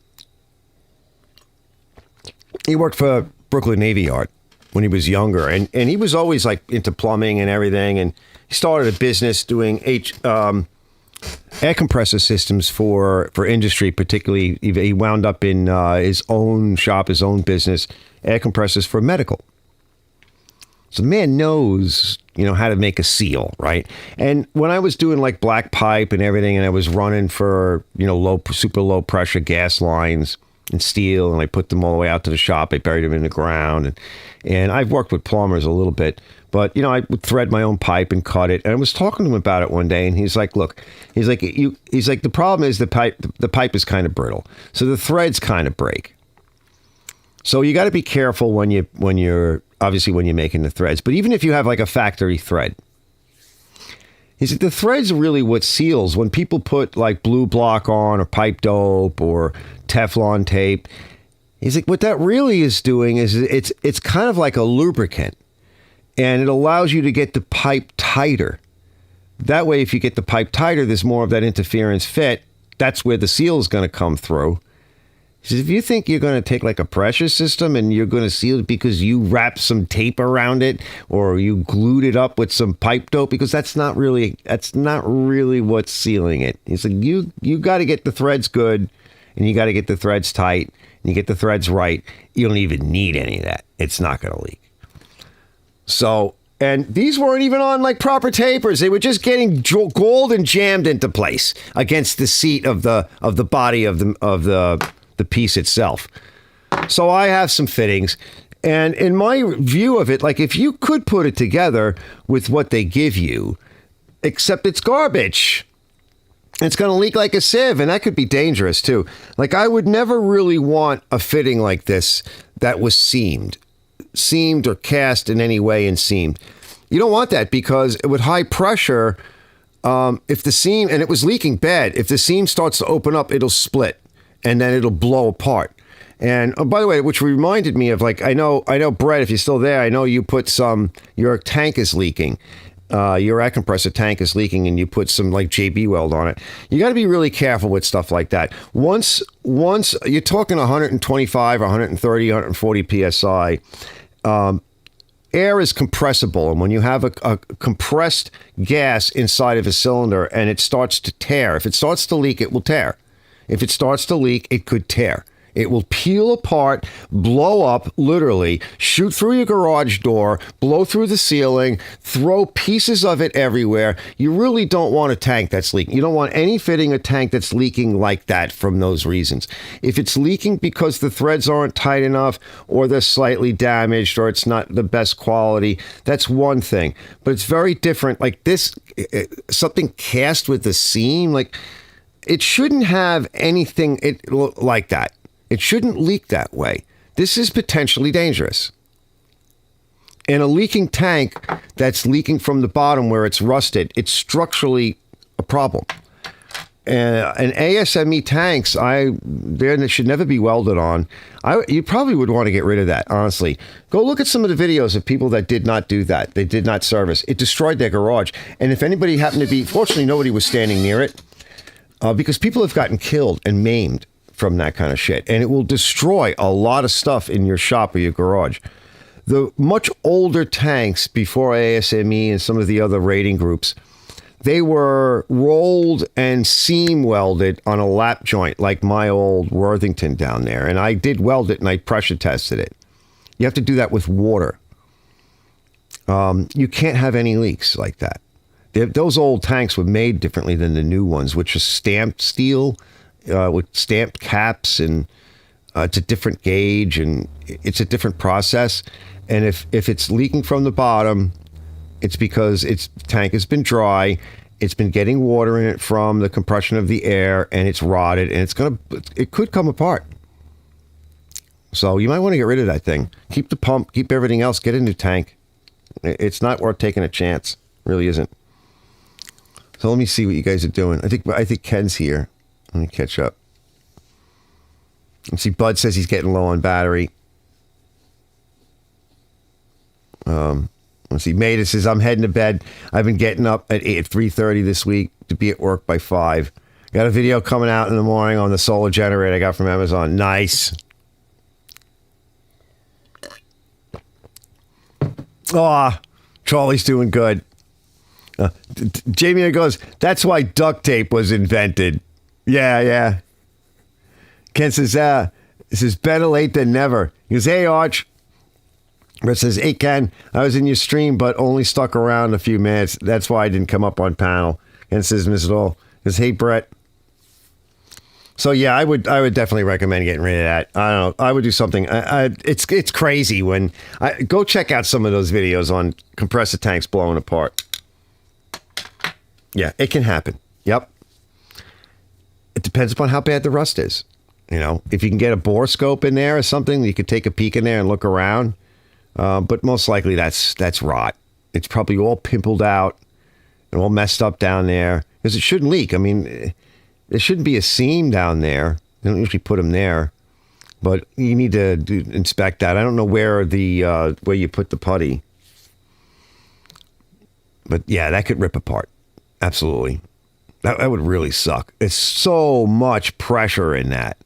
he worked for Brooklyn Navy Yard when he was younger, and he was always like into plumbing and everything. And he started a business doing air compressor systems for industry, particularly. He wound up in his own shop, his own business, air compressors for medical. So the man knows, how to make a seal, right? And when I was doing like black pipe and everything, and I was running for, super low pressure gas lines and steel, and I put them all the way out to the shop. I buried them in the ground, and I've worked with plumbers a little bit, but I would thread my own pipe and cut it. And I was talking to him about it one day, and he's like, "Look, he's like, the problem is the pipe is kind of brittle, so the threads kind of break. So you got to be careful when you're obviously when you're making the threads. But even if you have like a factory thread." He said the threads are really what seals. When people put like blue block on, or pipe dope, or Teflon tape, he's like, what that really is doing is it's kind of like a lubricant, and it allows you to get the pipe tighter. That way, if you get the pipe tighter, there's more of that interference fit. That's where the seal is going to come through, He says, if you think you're going to take like a pressure system and you're going to seal it because you wrapped some tape around it or you glued it up with some pipe dope, because that's not really what's sealing it. He's like, you got to get the threads good and you got to get the threads tight and you get the threads right. You don't even need any of that. It's not going to leak. So, and these weren't even on like proper tapers. They were just getting gold and jammed into place against the seat of the body of the piece itself. So I have some fittings, and in my view of it, like if you could put it together with what they give you, except it's garbage, it's going to leak like a sieve, and that could be dangerous too. Like I would never really want a fitting like this that was seamed or cast in any way and seamed. You don't want that, because with high pressure, if the seam, and it was leaking bad, if the seam starts to open up, it'll split and then it'll blow apart. And by the way, which reminded me of, like, I know, Brett, if you're still there, I know you put your tank is leaking. Your air compressor tank is leaking and you put some like JB weld on it. You got to be really careful with stuff like that. Once you're talking 125, 130, 140 PSI, air is compressible. And when you have a compressed gas inside of a cylinder and it starts to tear, if it starts to leak, it will tear. If it starts to leak, it could tear. It will peel apart, blow up, literally, shoot through your garage door, blow through the ceiling, throw pieces of it everywhere. You really don't want a tank that's leaking. You don't want any fitting a tank that's leaking like that from those reasons. If it's leaking because the threads aren't tight enough, or they're slightly damaged, or it's not the best quality, that's one thing. But it's very different. Like this, something cast with the seam, like it shouldn't have anything like that. It shouldn't leak that way. This is potentially dangerous. And a leaking tank that's leaking from the bottom where it's rusted, it's structurally a problem. And ASME tanks, they should never be welded on. You probably would want to get rid of that, honestly. Go look at some of the videos of people that did not do that. They did not service. It destroyed their garage. And if anybody happened to be, fortunately, nobody was standing near it, because people have gotten killed and maimed from that kind of shit, and it will destroy a lot of stuff in your shop or your garage. The much older tanks before ASME and some of the other rating groups, they were rolled and seam welded on a lap joint, like my old Worthington down there, and I did weld it and I pressure tested it. You have to do that with water. You can't have any leaks like that. Those old tanks were made differently than the new ones, which are stamped steel, with stamped caps, and it's a different gauge and it's a different process. And if it's leaking from the bottom, it's because its tank has been dry, it's been getting water in it from the compression of the air, and it's rotted, and it could come apart. So you might want to get rid of that thing. Keep the pump, keep everything else, get a new tank. It's not worth taking a chance. It really isn't. So let me see what you guys are doing. I think Ken's here. Let me catch up. Let's see, Bud says he's getting low on battery. Let's see, Maida says, I'm heading to bed. I've been getting up at 3:30 this week to be at work by 5. Got a video coming out in the morning on the solar generator I got from Amazon. Nice. Charlie's doing good. Jamie goes, that's why duct tape was invented. Yeah. Ken says, this is better late than never. He goes, hey, Arch. Brett says, hey, Ken, I was in your stream, but only stuck around a few minutes. That's why I didn't come up on panel. Ken says, miss it all. He goes, hey, Brett. So, yeah, I would definitely recommend getting rid of that. I don't know. I would do something. It's crazy when go check out some of those videos on compressor tanks blowing apart. Yeah, it can happen. Yep. It depends upon how bad the rust is. You know, if you can get a borescope in there or something, you could take a peek in there and look around. But most likely that's rot. It's probably all pimpled out and all messed up down there, because it shouldn't leak. I mean, there shouldn't be a seam down there. They don't usually put them there, but you need to inspect that. I don't know where you put the putty, but yeah, that could rip apart. Absolutely. That would really suck. It's so much pressure in that.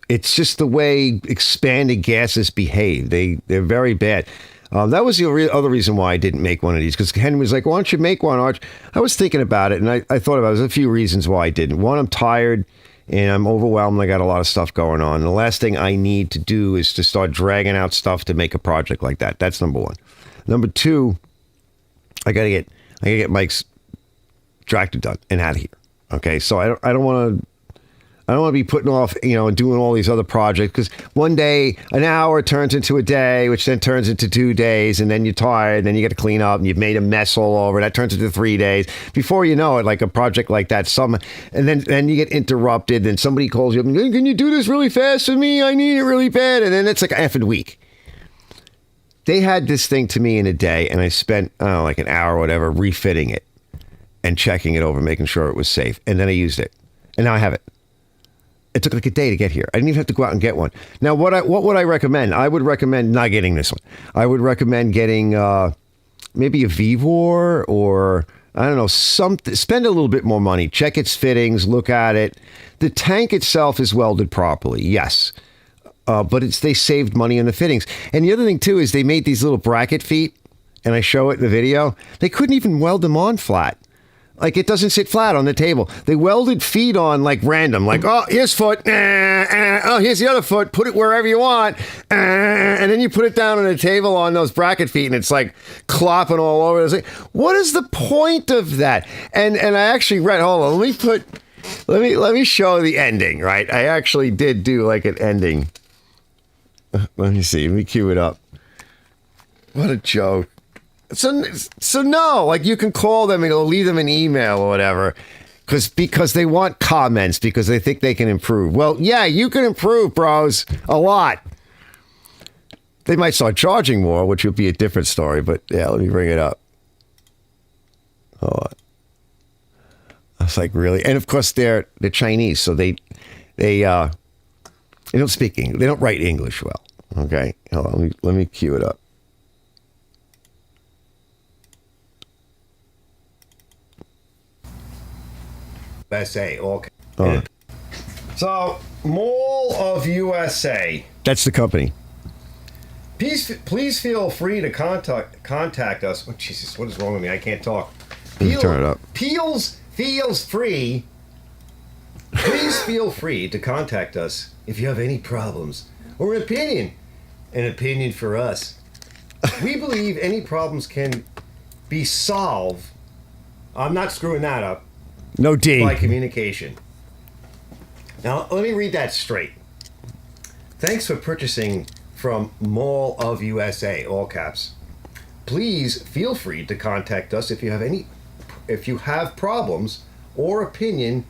It's just the way expanded gases behave. They're very bad. That was the other reason why I didn't make one of these, because Henry was like, why don't you make one, Arch? I was thinking about it, and I thought about it. There's a few reasons why I didn't. One, I'm tired, and I'm overwhelmed. I got a lot of stuff going on. And the last thing I need to do is to start dragging out stuff to make a project like that. That's number one. Number two, I gotta get Mike's tractor done and out of here. Okay, so I don't want to be putting off, and doing all these other projects, because one day, an hour turns into a day, which then turns into 2 days, and then you're tired, and then you got to clean up, and you've made a mess all over. That turns into 3 days. Before you know it, like a project like that, and then you get interrupted, and somebody calls you up, and, can you do this really fast for me? I need it really bad. And then it's like an effing week. They had this thing to me in a day, and I spent, like an hour or whatever, refitting it and checking it over, making sure it was safe. And then I used it. And now I have it. It took like a day to get here. I didn't even have to go out and get one. Now, what would I recommend? I would recommend not getting this one. I would recommend getting maybe a Vivor, or I don't know, something. Spend a little bit more money. Check its fittings. Look at it. The tank itself is welded properly, yes. But they saved money on the fittings. And the other thing, too, is they made these little bracket feet, and I show it in the video. They couldn't even weld them on flat. Like, it doesn't sit flat on the table. They welded feet on like random. Like, oh, here's foot. Oh, here's the other foot. Put it wherever you want. And then you put it down on the table on those bracket feet, and it's like clopping all over. It's like, what is the point of that? And I actually read. Hold on. Let me show the ending. Right. I actually did do like an ending. Let me see. Let me cue it up. What a joke. So no, like, you can call them and it'll leave them an email or whatever, because they want comments, because they think they can improve. Well, yeah, you can improve, bros, a lot. They might start charging more, which would be a different story, but yeah, let me bring it up. Hold on. I was like, really? And of course they're Chinese, so they don't speak English. They don't write English well. Okay, hold on, let me cue it up. USA. Okay. So, Mall of USA. That's the company. Please feel free to contact us. Oh, Jesus, what is wrong with me? I can't talk. Turn it up. Feels free. Please feel free to contact us if you have any problems or an opinion. An opinion for us. We believe any problems can be solved. I'm not screwing that up. No D. By communication. Now, let me read that straight. Thanks for purchasing from Mall of USA, all caps. Please feel free to contact us if you have problems or opinion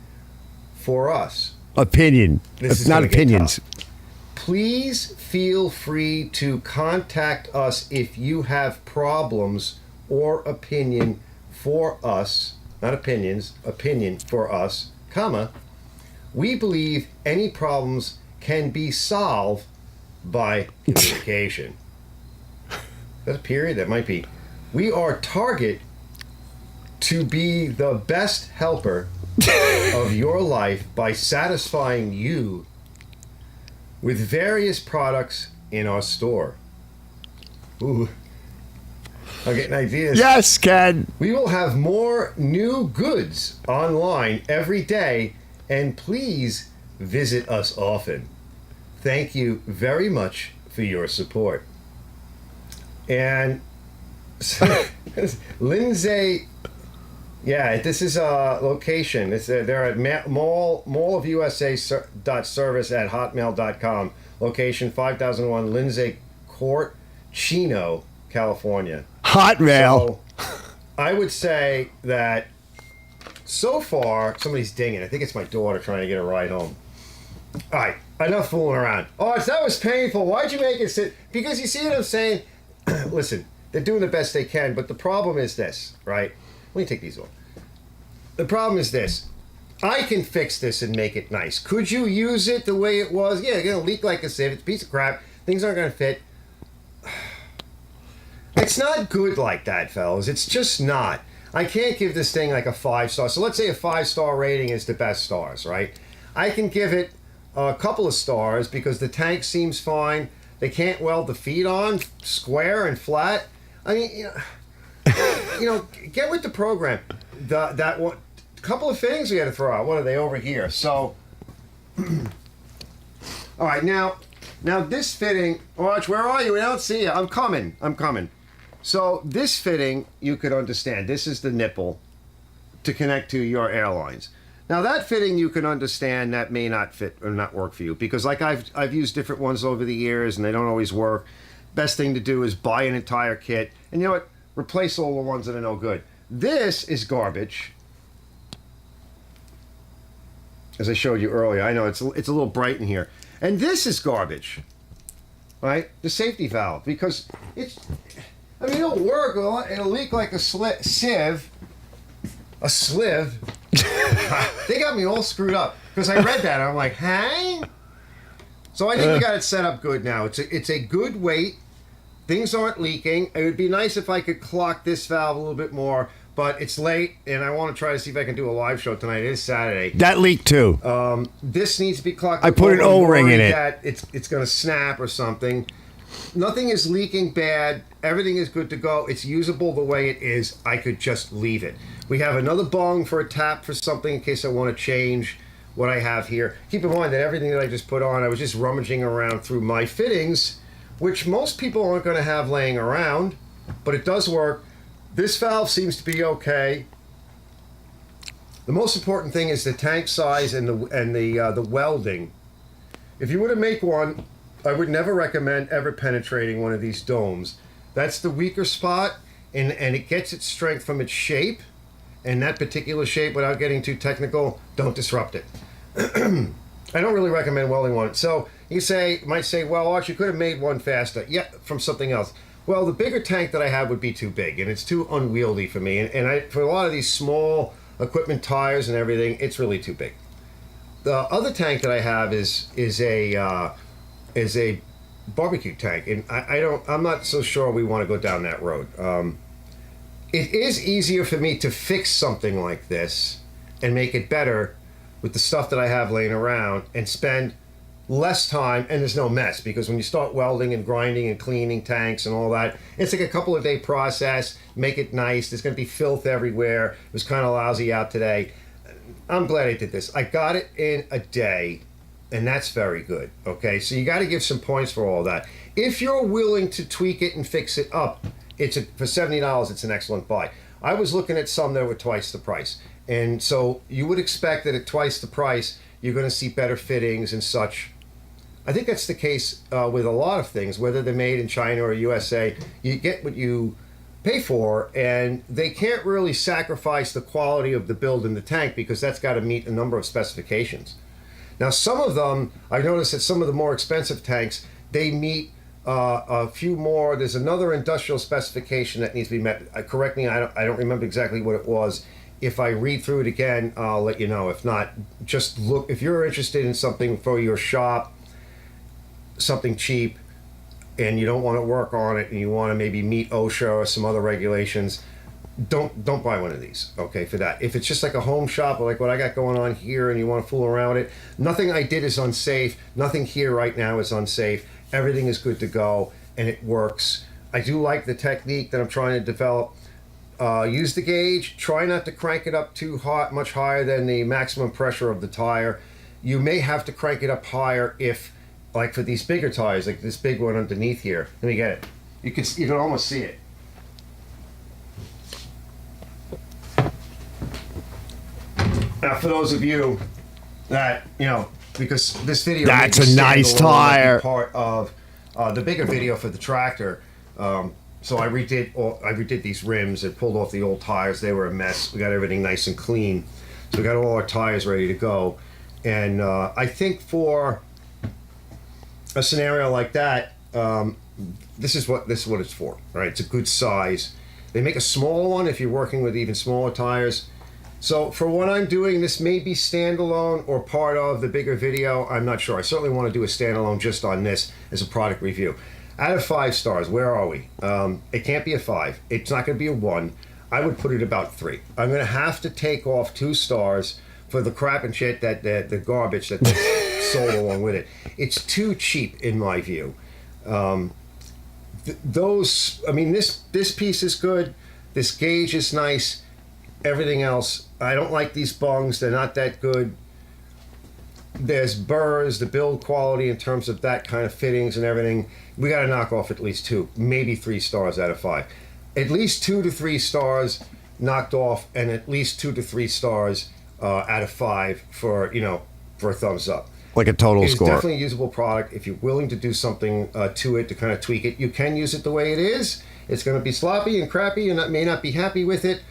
for us. Opinion. It's not opinions. Please feel free to contact us if you have problems or opinion for us. Not opinions, opinion for us, comma. We believe any problems can be solved by communication. That's a period? That might be. We are target to be the best helper of your life by satisfying you with various products in our store. Ooh. I'm getting ideas. Yes, Ken. We will have more new goods online every day, and please visit us often. Thank you very much for your support. And Lindsay, yeah, this is a location. They're at Mall of USA .service@hotmail.com. Location 5001 Lindsay Court, Chino, California. Hotmail. So, I would say that so far, somebody's dinging. I think it's my daughter trying to get a ride home. All right, enough fooling around. Oh, that was painful. Why'd you make it sit? Because you see what I'm saying? Listen, they're doing the best they can, but the problem is this, right? Let me take these off. The problem is this. I can fix this and make it nice. Could you use it the way it was? Yeah, it's going to leak like a sieve. It's a piece of crap. Things aren't going to fit. It's not good like that, fellas. It's just not. I can't give this thing like a 5-star. So let's say a 5-star rating is the best stars, right? I can give it a couple of stars because the tank seems fine. They can't weld the feet on square and flat. I mean, get with the program. That one, couple of fittings we had to throw out. What are they over here? So, all right, now this fitting. Watch, where are you? I don't see you. I'm coming. So this fitting you could understand. This is the nipple to connect to your airlines. Now that fitting you can understand that may not fit or not work for you because like I've used different ones over the years and they don't always work. Best thing to do is buy an entire kit and you know what? Replace all the ones that are no good. This is garbage. As I showed you earlier, I know it's a little bright in here. And this is garbage, right? The safety valve because it'll work. It'll leak like a sieve. A sliv. They got me all screwed up because I read that and I'm like, hey. So I think we got it set up good now. It's a good weight. Things aren't leaking. It would be nice if I could clock this valve a little bit more, but it's late and I want to try to see if I can do a live show tonight. It is Saturday. That leaked too. This needs to be clocked. I put an O-ring in it. That it's going to snap or something. Nothing is leaking bad. Everything is good to go. It's usable the way it is. I could just leave it. We have another bung for a tap for something in case I want to change what I have here. Keep in mind that everything that I just put on, I was just rummaging around through my fittings, which most people aren't going to have laying around, but it does work. This valve seems to be okay. The most important thing is the tank size and the welding. If you were to make one, I would never recommend ever penetrating one of these domes. That's the weaker spot, and it gets its strength from its shape. And that particular shape, without getting too technical, don't disrupt it. I don't really recommend welding one. So you might say, well, Arch, you could have made one faster. Yeah, from something else. Well, the bigger tank that I have would be too big, and it's too unwieldy for me. And for a lot of these small equipment tires and everything, it's really too big. The other tank that I have is a barbecue tank, and I'm not so sure we want to go down that road. It is easier for me to fix something like this and make it better with the stuff that I have laying around and spend less time, and there's no mess, because when you start welding and grinding and cleaning tanks and all that, it's like a couple of day process. Make it nice. There's going to be filth everywhere. It was kind of lousy out today. I'm glad I did this. I got it in a day, and that's very good. Okay, so you got to give some points for all that. If you're willing to tweak it and fix it up, for $70, it's an excellent buy. I was looking at some that were twice the price, and so you would expect that at twice the price, you're going to see better fittings and such. I think that's the case with a lot of things, whether they're made in China or USA. You get what you pay for, and they can't really sacrifice the quality of the build in the tank because that's got to meet a number of specifications. Now, some of them, I've noticed that some of the more expensive tanks, they meet a few more. There's another industrial specification that needs to be met. Correct me, I don't remember exactly what it was. If I read through it again, I'll let you know. If not, just look. If you're interested in something for your shop, something cheap, and you don't want to work on it, and you want to maybe meet OSHA or some other regulations, don't buy one of these, okay, for that. If it's just like a home shop, like what I got going on here, and you want to fool around with it, nothing I did is unsafe. Nothing here right now is unsafe. Everything is good to go, and it works. I do like the technique that I'm trying to develop. Use the gauge. Try not to crank it up too hot, much higher than the maximum pressure of the tire. You may have to crank it up higher if, like for these bigger tires, like this big one underneath here. Let me get it. You can almost see it. Now, for those of you that, because this video, that's a nice tire. Part of the bigger video for the tractor. So I redid these rims and pulled off the old tires. They were a mess. We got everything nice and clean. So we got all our tires ready to go. And I think for a scenario like that, this is what it's for. Right? It's a good size. They make a small one if you're working with even smaller tires. So for what I'm doing, this may be standalone or part of the bigger video. I'm not sure. I certainly want to do a standalone just on this as a product review. Out of 5 stars, where are we? It can't be a 5. It's not going to be a 1. I would put it about 3. I'm going to have to take off 2 stars for the crap and shit, that the garbage that this sold along with it. It's too cheap in my view. This piece is good. This gauge is nice. Everything else, I don't like these bungs. They're not that good. There's burrs, the build quality in terms of that kind of fittings and everything. We got to knock off at least 2, maybe 3 stars out of 5. At least 2 to 3 stars knocked off, and at least 2 to 3 stars out of 5 for a thumbs up. Like a total It's score. definitely a usable product. If you're willing to do something to it to kind of tweak it, you can use it the way it is. It's going to be sloppy and crappy. You may not be happy with it.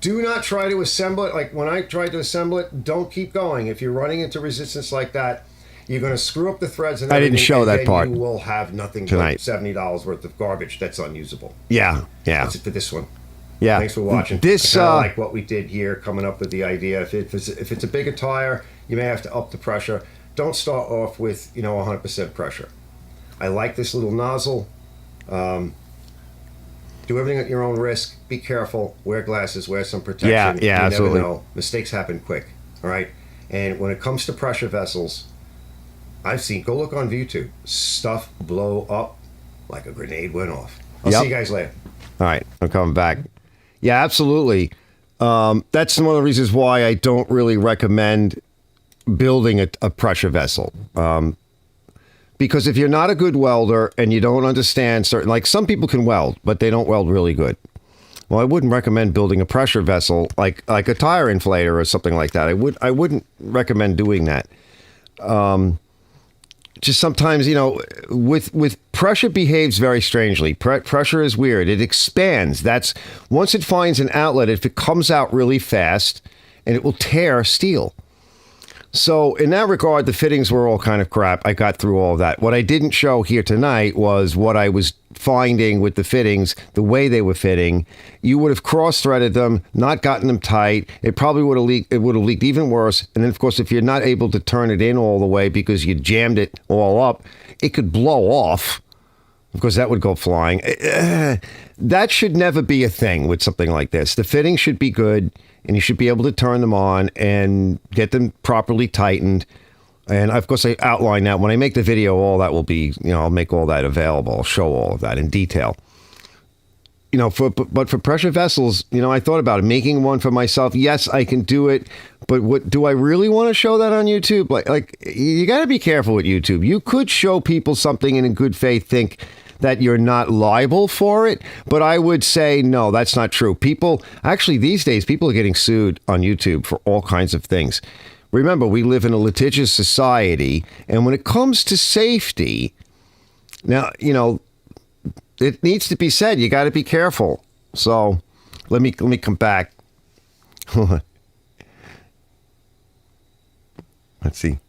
Do not try to assemble it. Like when I tried to assemble it, don't keep going. If you're running into resistance like that, you're going to screw up the threads and I everything. didn't show and that then part you will have nothing tonight. but $70 worth of garbage that's unusable. Yeah. That's it for this one. Yeah. Thanks for watching. This I kinda like what we did here, coming up with the idea. If it's a bigger tire, you may have to up the pressure. Don't start off with 100% pressure. I like this little nozzle. Do everything at your own risk. Be careful. Wear glasses. Wear some protection. Yeah, you absolutely. never know. Mistakes happen quick. All right. And when it comes to pressure vessels, I've seen. Go look on YouTube. Stuff blow up like a grenade went off. I'll Yep. see you guys later. All right, I'm coming back. Yeah, absolutely. That's one of the reasons why I don't really recommend building a pressure vessel. Because if you're not a good welder and you don't understand certain, like some people can weld, but they don't weld really good. Well, I wouldn't recommend building a pressure vessel like a tire inflator or something like that. I wouldn't recommend doing that. Just sometimes, with pressure behaves very strangely. Pressure is weird. It expands. That's once it finds an outlet, if it comes out really fast, and it will tear steel. So in that regard, the fittings were all kind of crap. I got through all of that. What I didn't show here tonight was what I was finding with the fittings, the way they were fitting. You would have cross-threaded them, not gotten them tight. It probably would have leaked. It would have leaked even worse. And then, of course, if you're not able to turn it in all the way because you jammed it all up, it could blow off. Of course, that would go flying. That should never be a thing with something like this. The fittings should be good, and you should be able to turn them on and get them properly tightened. And of course, I outline that when I make the video. All that will be, I'll make all that available. I'll show all of that in detail. But for pressure vessels, I thought about it, making one for myself. Yes, I can do it, but what do I really want to show that on YouTube? Like you got to be careful with YouTube. You could show people something and in good faith think that you're not liable for it, but I would say no, that's not true. These days, people are getting sued on YouTube for all kinds of things. Remember, we live in a litigious society, and when it comes to safety, now, it needs to be said, you got to be careful. So let me come back. Let's see.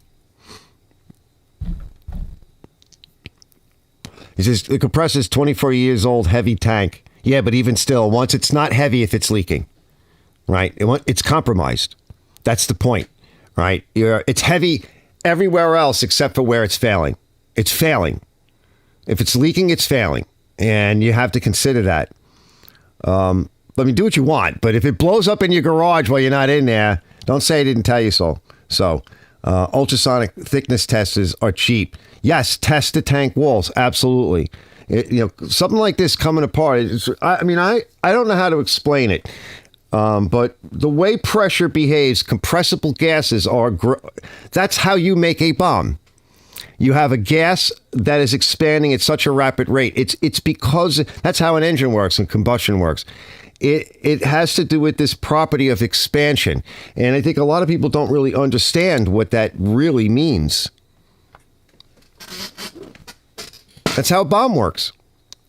He says the compressor's 24 years old, heavy tank. Yeah, but even still, once it's not heavy if it's leaking, right? It's compromised. That's the point, right? It's heavy everywhere else except for where it's failing. It's failing. If it's leaking, it's failing. And you have to consider that. Do what you want, but if it blows up in your garage while you're not in there, don't say I didn't tell you so. So, ultrasonic thickness testers are cheap. Yes, test the tank walls. Absolutely. Something like this coming apart. I don't know how to explain it. But the way pressure behaves, compressible gases that's how you make a bomb. You have a gas that is expanding at such a rapid rate. It's because that's how an engine works and combustion works. It has to do with this property of expansion. And I think a lot of people don't really understand what that really means. That's how a bomb works.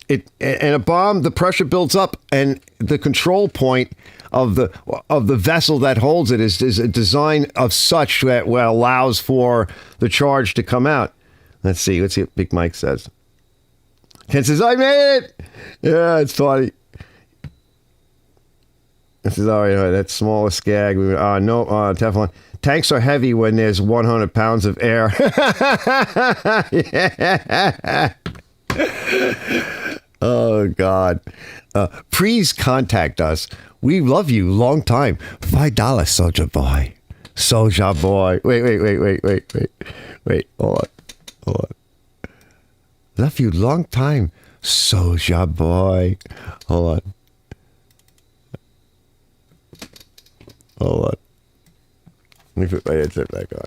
And a bomb, the pressure builds up, and the control point of the vessel that holds it is a design of such that allows for the charge to come out. Let's see what Big Mike says. Ken says, I made it! Yeah, it's funny. This is all right. That's smallest gag. Teflon. Tanks are heavy when there's 100 pounds of air. Yeah. Oh, God. Please contact us. We love you. Long time. $5, Soldier Boy. Soja boy. Wait. Hold on. Love you long time. Soja boy. Hold on. Let me put my headset back on.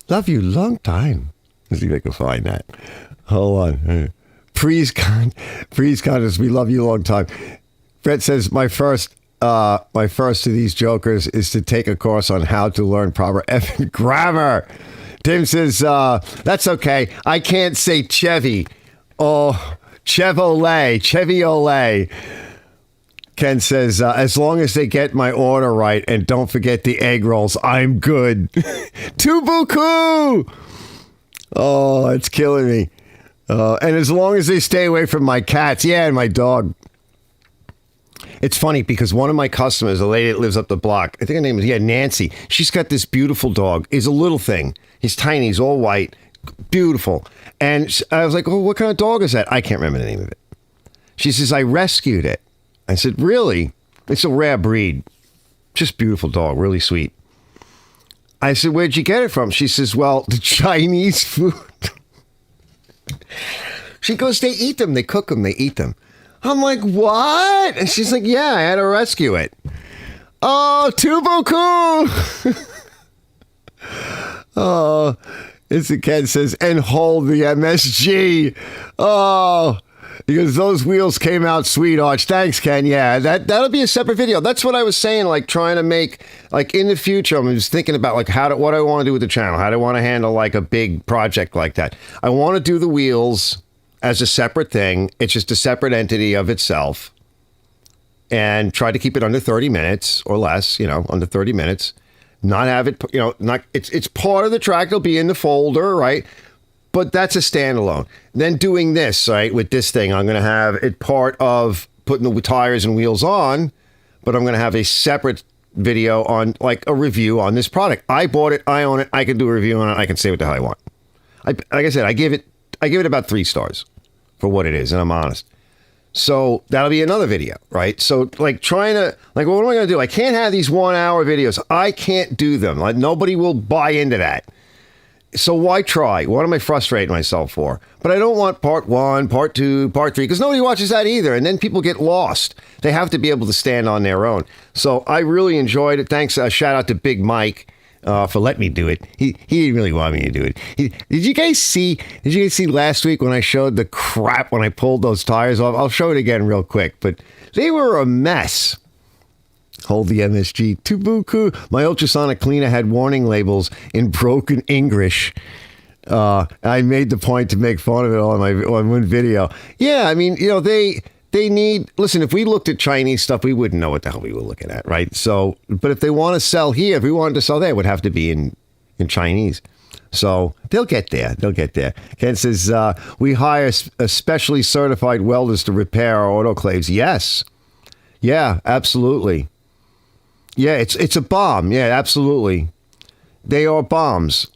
Love you long time. Let's see if I can find that. Hold on. Freeze contest. We love you long time. Brett says my first to these jokers is to take a course on how to learn proper effing grammar. Tim says that's okay. I can't say Chevy. Oh, Chevrolet. Ken says as long as they get my order right and don't forget the egg rolls, I'm good. Tubuku. Oh, it's killing me. And as long as they stay away from my cats, and my dog. It's funny because one of my customers, a lady that lives up the block, I think her name is, Nancy. She's got this beautiful dog. He's a little thing. He's tiny. He's all white. Beautiful. And I was like, oh, what kind of dog is that? I can't remember the name of it. She says, I rescued it. I said, really? It's a rare breed. Just beautiful dog. Really sweet. I said, where'd you get it from? She says, well, the Chinese food. She goes, they eat them. They cook them. They eat them. I'm like, what? And she's like, yeah, I had to rescue it. Oh, Tubuku. Oh, it's a Ken says, and hold the MSG. Oh, because those wheels came out sweet, Arch. Thanks, Ken. Yeah, that'll be a separate video. That's what I was saying, like trying to make, like in the future, I'm just thinking about like what I want to do with the channel. How do I want to handle like a big project like that? I want to do the wheels as a separate thing. It's just a separate entity of itself, and try to keep it under 30 minutes or less, under 30 minutes. Not have it, not it's part of the track. It'll be in the folder, right? But that's a standalone. Then doing this, right, with this thing, I'm going to have it part of putting the tires and wheels on, but I'm going to have a separate video on like a review on this product. I bought it. I own it. I can do a review on it. I can say what the hell I want. Like I said, I give it about 3 stars for what it is, and I'm honest. So that'll be another video, right? So like trying to, like, what am I going to do? I can't have these 1-hour videos. I can't do them. Like nobody will buy into that. So why try? What am I frustrating myself for? But I don't want part 1, part 2, part 3, because nobody watches that either. And then people get lost. They have to be able to stand on their own. So I really enjoyed it. Thanks. Shout out to Big Mike. For letting me do it. He didn't really want me to do it. Did you guys see last week when I showed the crap when I pulled those tires off? I'll show it again real quick, but they were a mess. Hold the MSG. Tubuku. My ultrasonic cleaner had warning labels in broken English. I made the point to make fun of it on one video. Yeah, I mean, they need, listen, if we looked at Chinese stuff, we wouldn't know what the hell we were looking at, right? So, but if they want to sell here, if we wanted to sell there, it would have to be in Chinese. So they'll get there. Ken says, we hire specially certified welders to repair our autoclaves. Yes. Yeah, absolutely. Yeah, it's a bomb. Yeah, absolutely. They are bombs.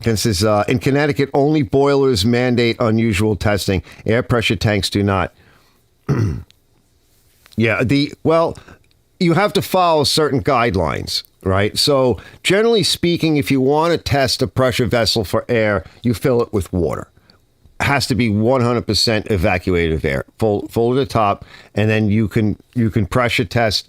Ken says, in Connecticut, only boilers mandate unusual testing. Air pressure tanks do not. Yeah, you have to follow certain guidelines, right? So generally speaking, if you want to test a pressure vessel for air, you fill it with water. It has to be 100% evacuated of air, full to the top, and then you can pressure test.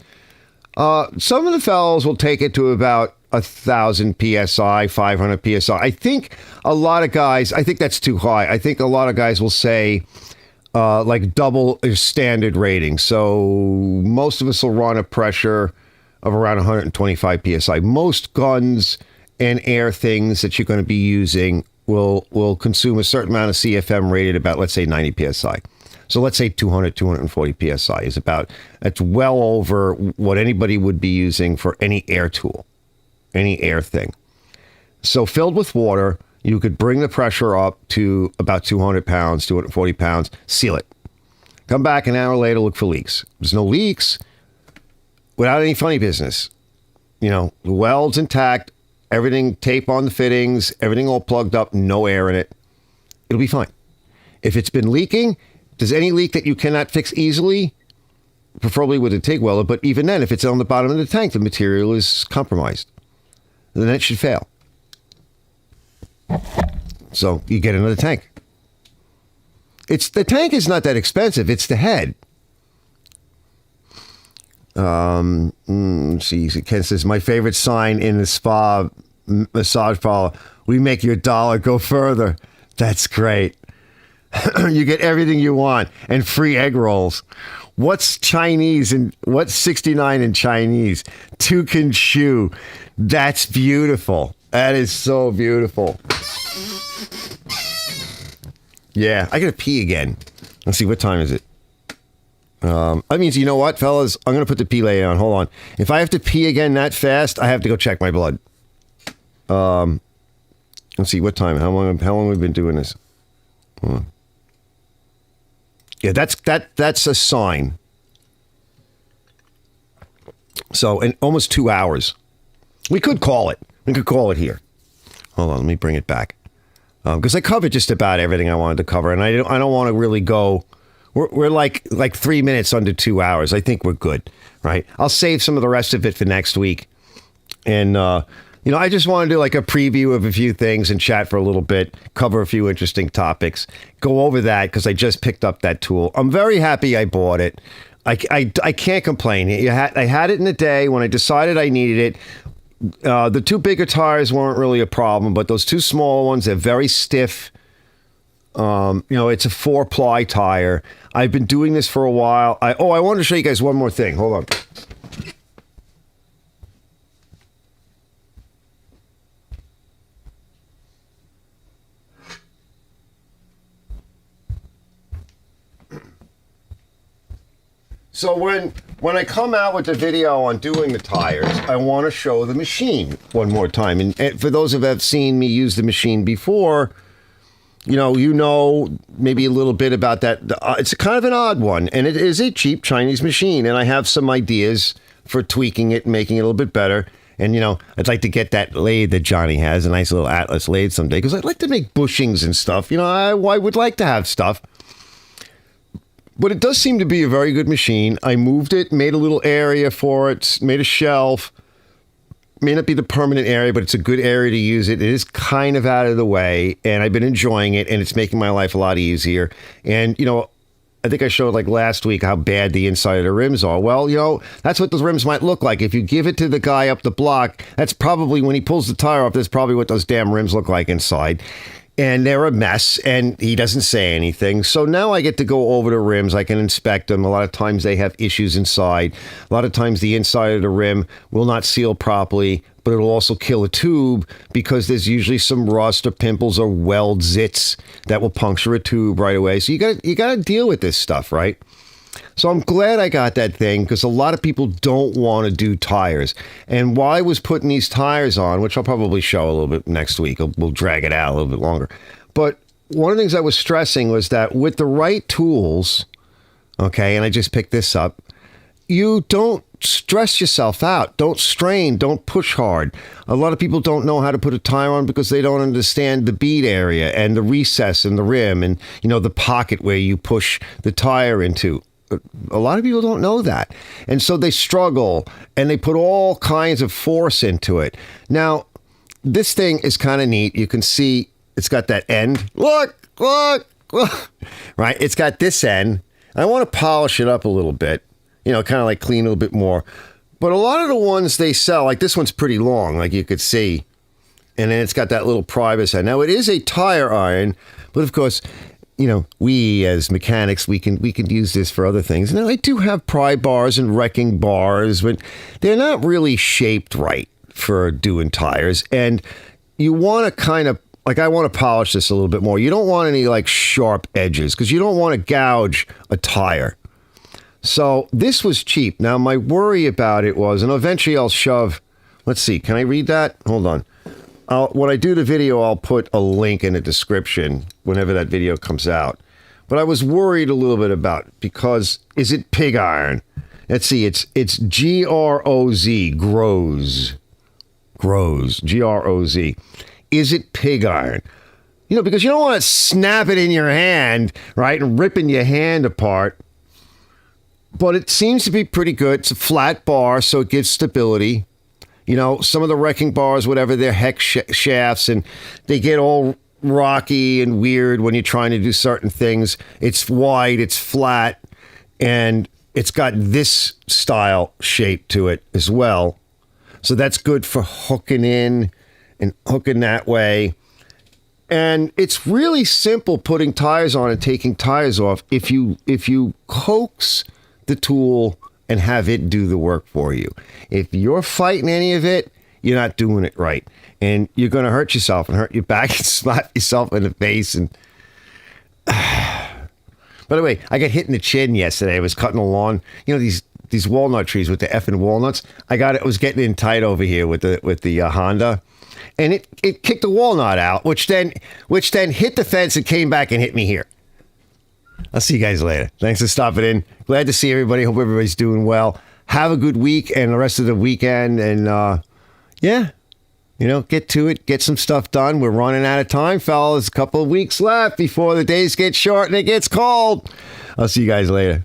Some of the fellows will take it to about 1,000 PSI, 500 PSI. I think a lot of guys, I think that's too high. I think a lot of guys will say like double standard rating. So most of us will run a pressure of around 125 PSI. Most guns and air things that you're going to be using will consume a certain amount of CFM rated about, let's say, 90 PSI. So let's say 200, 240 PSI is that's well over what anybody would be using for any air tool. Any air thing. So filled with water, you could bring the pressure up to about 200 pounds, 240 pounds, seal it. Come back an hour later, look for leaks. There's no leaks without any funny business. The weld's intact, everything, tape on the fittings, everything all plugged up, no air in it. It'll be fine. If it's been leaking, there's any leak that you cannot fix easily, preferably with a TIG welder, but even then, if it's on the bottom of the tank, the material is compromised. Then it should fail. So you get another tank. The tank is not that expensive. It's the head. See, Ken says, my favorite sign in the spa massage parlor, we make your dollar go further. That's great. You get everything you want and free egg rolls. What's Chinese and what's 69 in Chinese? Toucan shoe. That's beautiful. That is so beautiful. Yeah, I gotta pee again. Let's see, what time is it? That means, you know what, fellas? I'm gonna put the pee lay on. Hold on. If I have to pee again that fast, I have to go check my blood. Let's see, what time? How long have we been doing this? Hold on. Yeah, that's a sign. So, in almost 2 hours. We could call it. We could call it here. Hold on, let me bring it back. Because I covered just about everything I wanted to cover, and I don't want to really go. We're like 3 minutes under 2 hours. I think we're good, right? I'll save some of the rest of it for next week, and I just want to do like a preview of a few things and chat for a little bit, cover a few interesting topics, go over that because I just picked up that tool. I'm very happy I bought it. I can't complain. I had it in the day when I decided I needed it. The two bigger tires weren't really a problem, but those two smaller ones, they're very stiff. It's a 4-ply tire. I've been doing this for a while. I wanted to show you guys one more thing. Hold on. So when I come out with the video on doing the tires, I want to show the machine one more time. And for those who have seen me use the machine before, you know maybe a little bit about that. It's kind of an odd one, and it is a cheap Chinese machine. And I have some ideas for tweaking it and making it a little bit better. And, I'd like to get that lathe that Johnny has, a nice little Atlas lathe someday, because I'd like to make bushings and stuff. I would like to have stuff. But it does seem to be a very good machine. I moved it, made a little area for it, made a shelf. May not be the permanent area, but it's a good area to use it. It is kind of out of the way, and I've been enjoying it, and it's making my life a lot easier. And, I think I showed like last week how bad the inside of the rims are. Well, that's what those rims might look like. If you give it to the guy up the block, that's probably, when he pulls the tire off, that's probably what those damn rims look like inside. And they're a mess, and he doesn't say anything. So now I get to go over the rims. I can inspect them. A lot of times they have issues inside. A lot of times the inside of the rim will not seal properly, but it'll also kill a tube because there's usually some rust or pimples or weld zits that will puncture a tube right away. So you got to deal with this stuff, right? So I'm glad I got that thing because a lot of people don't want to do tires. And while I was putting these tires on, which I'll probably show a little bit next week, we'll drag it out a little bit longer. But one of the things I was stressing was that with the right tools, okay, and I just picked this up, you don't stress yourself out. Don't strain. Don't push hard. A lot of people don't know how to put a tire on because they don't understand the bead area and the recess in the rim and, the pocket where you push the tire into. A lot of people don't know that. And so they struggle and they put all kinds of force into it. Now, this thing is kind of neat. You can see it's got that end. Look, right? It's got this end. I want to polish it up a little bit, kind of like clean a little bit more. But a lot of the ones they sell, like this one's pretty long, like you could see. And then it's got that little privacy. Now, it is a tire iron, but of course, we as mechanics, we can use this for other things. Now, I do have pry bars and wrecking bars, but they're not really shaped right for doing tires. And you want to kind of, like, I want to polish this a little bit more. You don't want any, like, sharp edges because you don't want to gouge a tire. So this was cheap. Now, my worry about it was, and eventually I'll shove, let's see, can I read that? Hold on. When I do the video, I'll put a link in the description whenever that video comes out. But I was worried a little bit about it because is it pig iron? Let's see, it's G-R-O-Z, grows, G-R-O-Z. Is it pig iron? Because you don't want to snap it in your hand, right, and ripping your hand apart. but it seems to be pretty good. It's a flat bar, so it gives stability. You know, some of the wrecking bars, whatever, they're hex shafts, and they get all rocky and weird when you're trying to do certain things. It's wide, it's flat, and it's got this style shape to it as well. So that's good for hooking in and hooking that way. And it's really simple putting tires on and taking tires off if you coax the tool and have it do the work for you. If you're fighting any of it, you're not doing it right. And you're going to hurt yourself and hurt your back and slap yourself in the face. And by the way, I got hit in the chin yesterday. I was cutting a lawn. You know, these walnut trees with the effing walnuts. I was getting in tight over here with the Honda. And it kicked the walnut out, which then hit the fence and came back and hit me here. I'll see you guys later. Thanks for stopping in. Glad to see everybody. Hope everybody's doing well. Have a good week and the rest of the weekend. And yeah, you know, get to it. Get some stuff done. We're running out of time, fellas. A couple of weeks left before the days get short and it gets cold. I'll see you guys later.